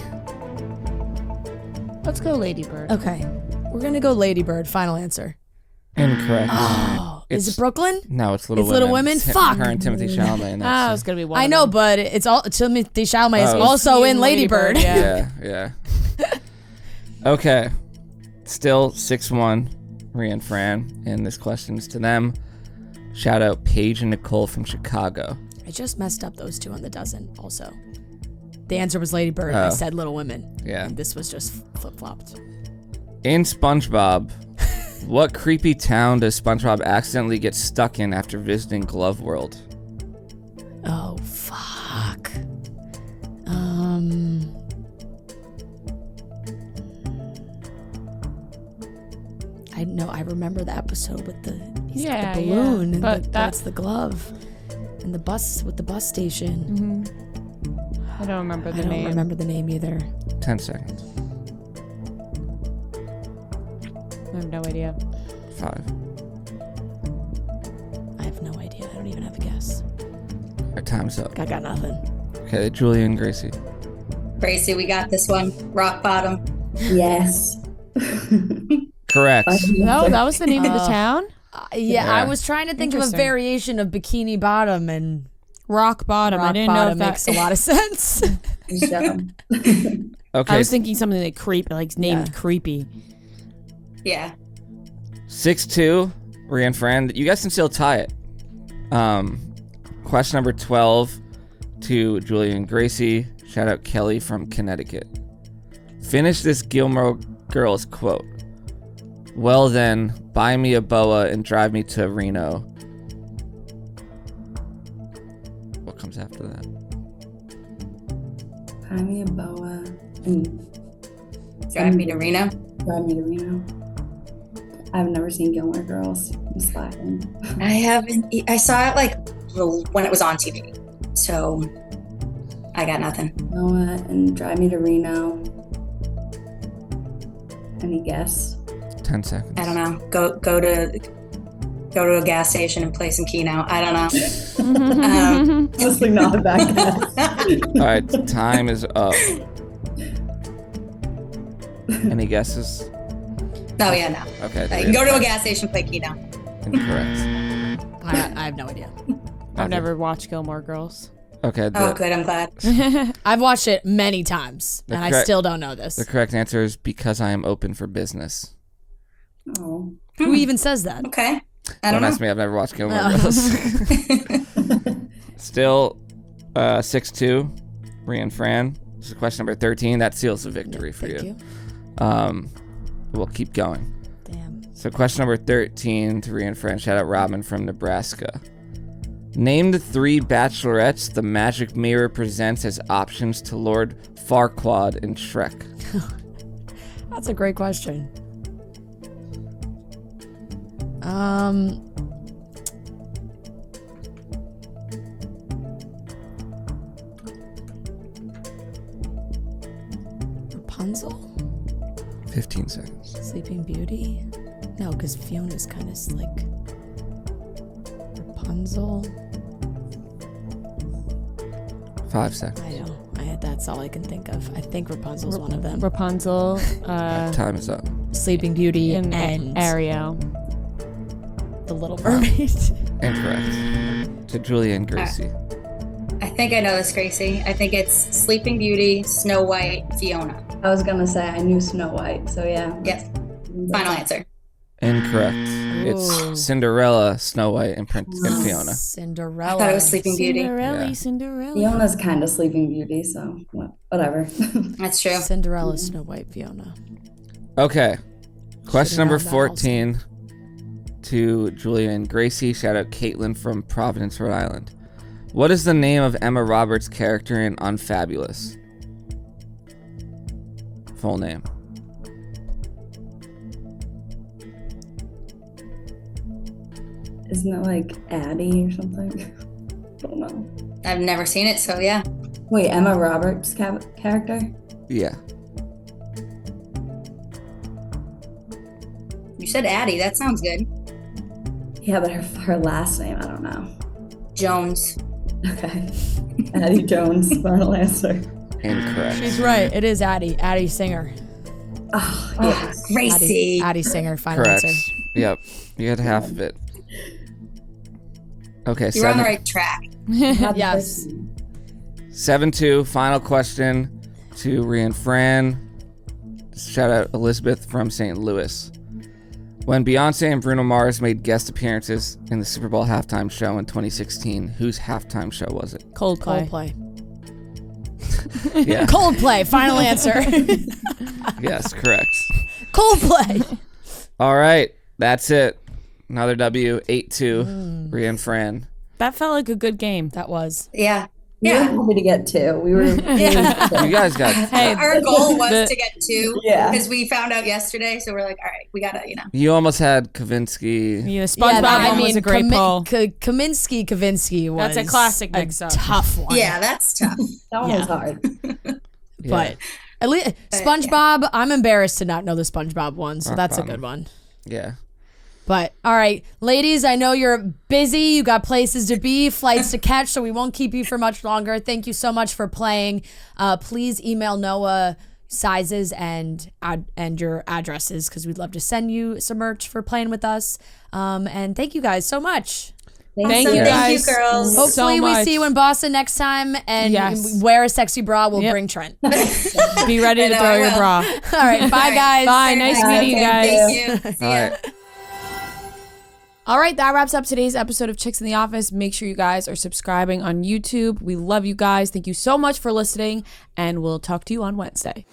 Speaker 1: Let's go Lady Bird.
Speaker 2: Okay. We're going to go Lady Bird. Final answer.
Speaker 3: Incorrect.
Speaker 2: Oh, is it Brooklyn?
Speaker 3: No, it's Little
Speaker 2: It's
Speaker 3: Women.
Speaker 2: Little Women?
Speaker 3: It's
Speaker 2: Fuck.
Speaker 3: Her and Timothy Chalamet. in that
Speaker 1: Ah,
Speaker 3: scene.
Speaker 1: it's gonna be one.
Speaker 2: I
Speaker 1: of
Speaker 2: know,
Speaker 1: them.
Speaker 2: but it's all Timothy Chalamet is
Speaker 3: Oh.
Speaker 2: also
Speaker 1: He's
Speaker 2: in Lady Bird.
Speaker 1: Yeah.
Speaker 3: Yeah. Okay. Still 6-1, Rhea and Fran, and this question's to them. Shout out Paige and Nicole from Chicago.
Speaker 2: I just messed up those two on the dozen also. The answer was Lady Bird. I
Speaker 3: Oh.
Speaker 2: said Little Women.
Speaker 3: Yeah.
Speaker 2: And this was just flip-flopped.
Speaker 3: In SpongeBob, what creepy town does SpongeBob accidentally get stuck in after visiting Glove World?
Speaker 2: Oh, fuck. I know. I remember the episode with he's got
Speaker 1: Yeah,
Speaker 2: the balloon,
Speaker 1: yeah.
Speaker 2: and
Speaker 1: But
Speaker 2: that's the glove, and the bus with the bus station.
Speaker 1: I don't remember the
Speaker 2: I don't
Speaker 1: name.
Speaker 2: remember the name either.
Speaker 3: 10 seconds.
Speaker 1: I have no idea.
Speaker 3: 5.
Speaker 2: I have no idea. I don't even have a guess.
Speaker 3: Our time's up.
Speaker 2: I got nothing.
Speaker 3: Okay, Julia and Gracie.
Speaker 5: Gracie, we got this one. Rock bottom.
Speaker 4: Yes.
Speaker 3: Correct.
Speaker 1: No, that was the name of the town.
Speaker 2: Yeah,
Speaker 3: Yeah.
Speaker 2: I was trying to think of a
Speaker 1: Interesting.
Speaker 2: variation of Bikini Bottom, and
Speaker 1: Rock Bottom. I
Speaker 2: Rock
Speaker 1: didn't know
Speaker 2: Bottom
Speaker 1: if that
Speaker 2: makes a lot of sense.
Speaker 4: So,
Speaker 3: Okay,
Speaker 1: I was thinking something like creepy, like named Creepy.
Speaker 5: Yeah.
Speaker 3: 6-2, Rhea and Fran. You guys can still tie it. Question number 12 to Julia and Gracie. Shout out Kelly from Connecticut. Finish this Gilmore Girls quote. Well then, buy me a boa and drive me to Reno. What comes after that?
Speaker 4: buy me a boa and
Speaker 5: Drive me to Reno.
Speaker 4: drive me to Reno. I've never seen Gilmore Girls. I'm slacking.
Speaker 5: I haven't. I saw it like when it was on TV. So I got nothing.
Speaker 4: Boa and drive me to Reno. Any guess?
Speaker 3: 10 seconds.
Speaker 5: I don't know. Go to a gas station and play some Keno. I don't know.
Speaker 4: Honestly, not a bad guess.
Speaker 3: All right, time is up. Any guesses?
Speaker 5: Oh yeah, no.
Speaker 3: Okay.
Speaker 5: You can go to a gas station, play Keno.
Speaker 3: Incorrect.
Speaker 2: I have no idea.
Speaker 1: I've never watched Gilmore Girls.
Speaker 3: Okay.
Speaker 5: Oh, good. I'm glad.
Speaker 2: I've watched it many times, and I
Speaker 3: correct-
Speaker 2: still don't know this.
Speaker 3: The correct answer is because I am open for business.
Speaker 4: Oh.
Speaker 2: Who even says that?
Speaker 5: Okay. I
Speaker 3: Don't
Speaker 5: don't know.
Speaker 3: ask me. I've never watched Gilmore Girls. Still 6-2, Rhea and Fran. This is question number 13. That seals the victory for
Speaker 2: Thank you.
Speaker 3: We'll keep going.
Speaker 2: Damn.
Speaker 3: So question number 13 to Rhea and Fran. Shout out Robin from Nebraska. Name the 3 bachelorettes the magic mirror presents as options to Lord Farquaad in Shrek.
Speaker 2: That's a great question. Rapunzel?
Speaker 3: 15 seconds.
Speaker 2: Sleeping Beauty? No, because Fiona's kind of like Rapunzel.
Speaker 3: 5 seconds.
Speaker 2: I know. That's all I can think of. I think Rapunzel's one of them.
Speaker 1: Rapunzel,
Speaker 3: Time is up.
Speaker 2: Sleeping Beauty
Speaker 1: and
Speaker 2: Ariel. The Little
Speaker 3: Wow.
Speaker 2: Mermaid.
Speaker 3: Incorrect. To Julia and Gracie.
Speaker 5: I think I know this, Gracie. I think it's Sleeping Beauty, Snow White, Fiona.
Speaker 4: I was gonna say I knew Snow White, so yeah.
Speaker 5: Yes. Final answer.
Speaker 3: Incorrect.
Speaker 2: Ooh.
Speaker 3: It's Cinderella, Snow White, and Fiona.
Speaker 2: Cinderella.
Speaker 5: I thought it was Sleeping Beauty.
Speaker 3: Yeah.
Speaker 1: Cinderella.
Speaker 4: Fiona's kind of Sleeping Beauty, so whatever.
Speaker 5: That's true.
Speaker 2: Cinderella, Snow White, Fiona.
Speaker 3: Okay. Question
Speaker 2: Should've
Speaker 3: number
Speaker 2: known that
Speaker 3: 14 to Julia and Gracie. Shout out Caitlin from Providence, Rhode Island. What is the name of Emma Roberts' character in Unfabulous? Full name.
Speaker 4: Isn't it like Addie or something? I don't know.
Speaker 5: I've never seen it, so yeah.
Speaker 4: Wait, Emma Roberts' character?
Speaker 3: Yeah.
Speaker 5: You said Addie. That sounds good.
Speaker 4: Yeah, but her last name, I don't know.
Speaker 5: Jones.
Speaker 4: Okay. Addie Jones, final answer.
Speaker 3: Incorrect.
Speaker 2: She's right. It is Addie. Addie Singer.
Speaker 4: Oh, yeah.
Speaker 5: Gracie.
Speaker 2: Addie Singer, final
Speaker 3: Correct.
Speaker 2: answer.
Speaker 3: Yep. You had half of it. Okay,
Speaker 5: You're on the right track.
Speaker 2: Yes.
Speaker 3: 7-2, final question to Rhea and Fran. Shout out Elizabeth from St. Louis. When Beyonce and Bruno Mars made guest appearances in the Super Bowl halftime show in 2016, whose halftime show was it?
Speaker 1: Coldplay.
Speaker 3: Yeah.
Speaker 2: Coldplay, final answer.
Speaker 3: Yes, correct.
Speaker 2: Coldplay.
Speaker 3: All right, that's it. Another W, 8-2, Rhea and Fran.
Speaker 1: That felt like a good game.
Speaker 2: That was.
Speaker 5: Yeah.
Speaker 4: We were happy to get 2. We were.
Speaker 3: You guys got
Speaker 1: Hey,
Speaker 5: Our goal was to get 2
Speaker 4: Yeah.
Speaker 5: because we found out yesterday. So we're like, all right, we gotta,
Speaker 3: You almost had Kavinsky.
Speaker 1: Yeah, the SpongeBob one was a great pull.
Speaker 2: Kavinsky was.
Speaker 1: That's a classic mix-up.
Speaker 2: Tough one.
Speaker 5: Yeah, that's tough.
Speaker 4: That one was hard.
Speaker 2: But at least SpongeBob, I'm embarrassed to not know the SpongeBob one, so
Speaker 3: Rock
Speaker 2: that's
Speaker 3: bottom.
Speaker 2: a good one.
Speaker 3: Yeah.
Speaker 2: But all right, ladies, I know you're busy. You got places to be, flights to catch, so we won't keep you for much longer. Thank you so much for playing. Please email Noah sizes and your addresses because we'd love to send you some merch for playing with us. And thank you guys so much.
Speaker 1: Thank
Speaker 5: Awesome.
Speaker 1: you
Speaker 5: Thank
Speaker 1: guys
Speaker 5: you, girls.
Speaker 1: so
Speaker 2: Hopefully we
Speaker 1: much.
Speaker 2: see you in Boston next time and
Speaker 1: Yes.
Speaker 2: wear a sexy bra. We'll
Speaker 1: Yep.
Speaker 2: bring Trent.
Speaker 1: Be ready to
Speaker 5: I know,
Speaker 1: throw
Speaker 5: I
Speaker 1: your
Speaker 5: will.
Speaker 1: bra.
Speaker 2: All right, bye guys.
Speaker 1: Bye. Nice meeting you guys.
Speaker 5: Thank you. See
Speaker 3: All
Speaker 5: ya.
Speaker 3: right.
Speaker 1: All right, that wraps up today's episode of Chicks in the Office. Make sure you guys are subscribing on YouTube. We love you guys. Thank you so much for listening, and we'll talk to you on Wednesday.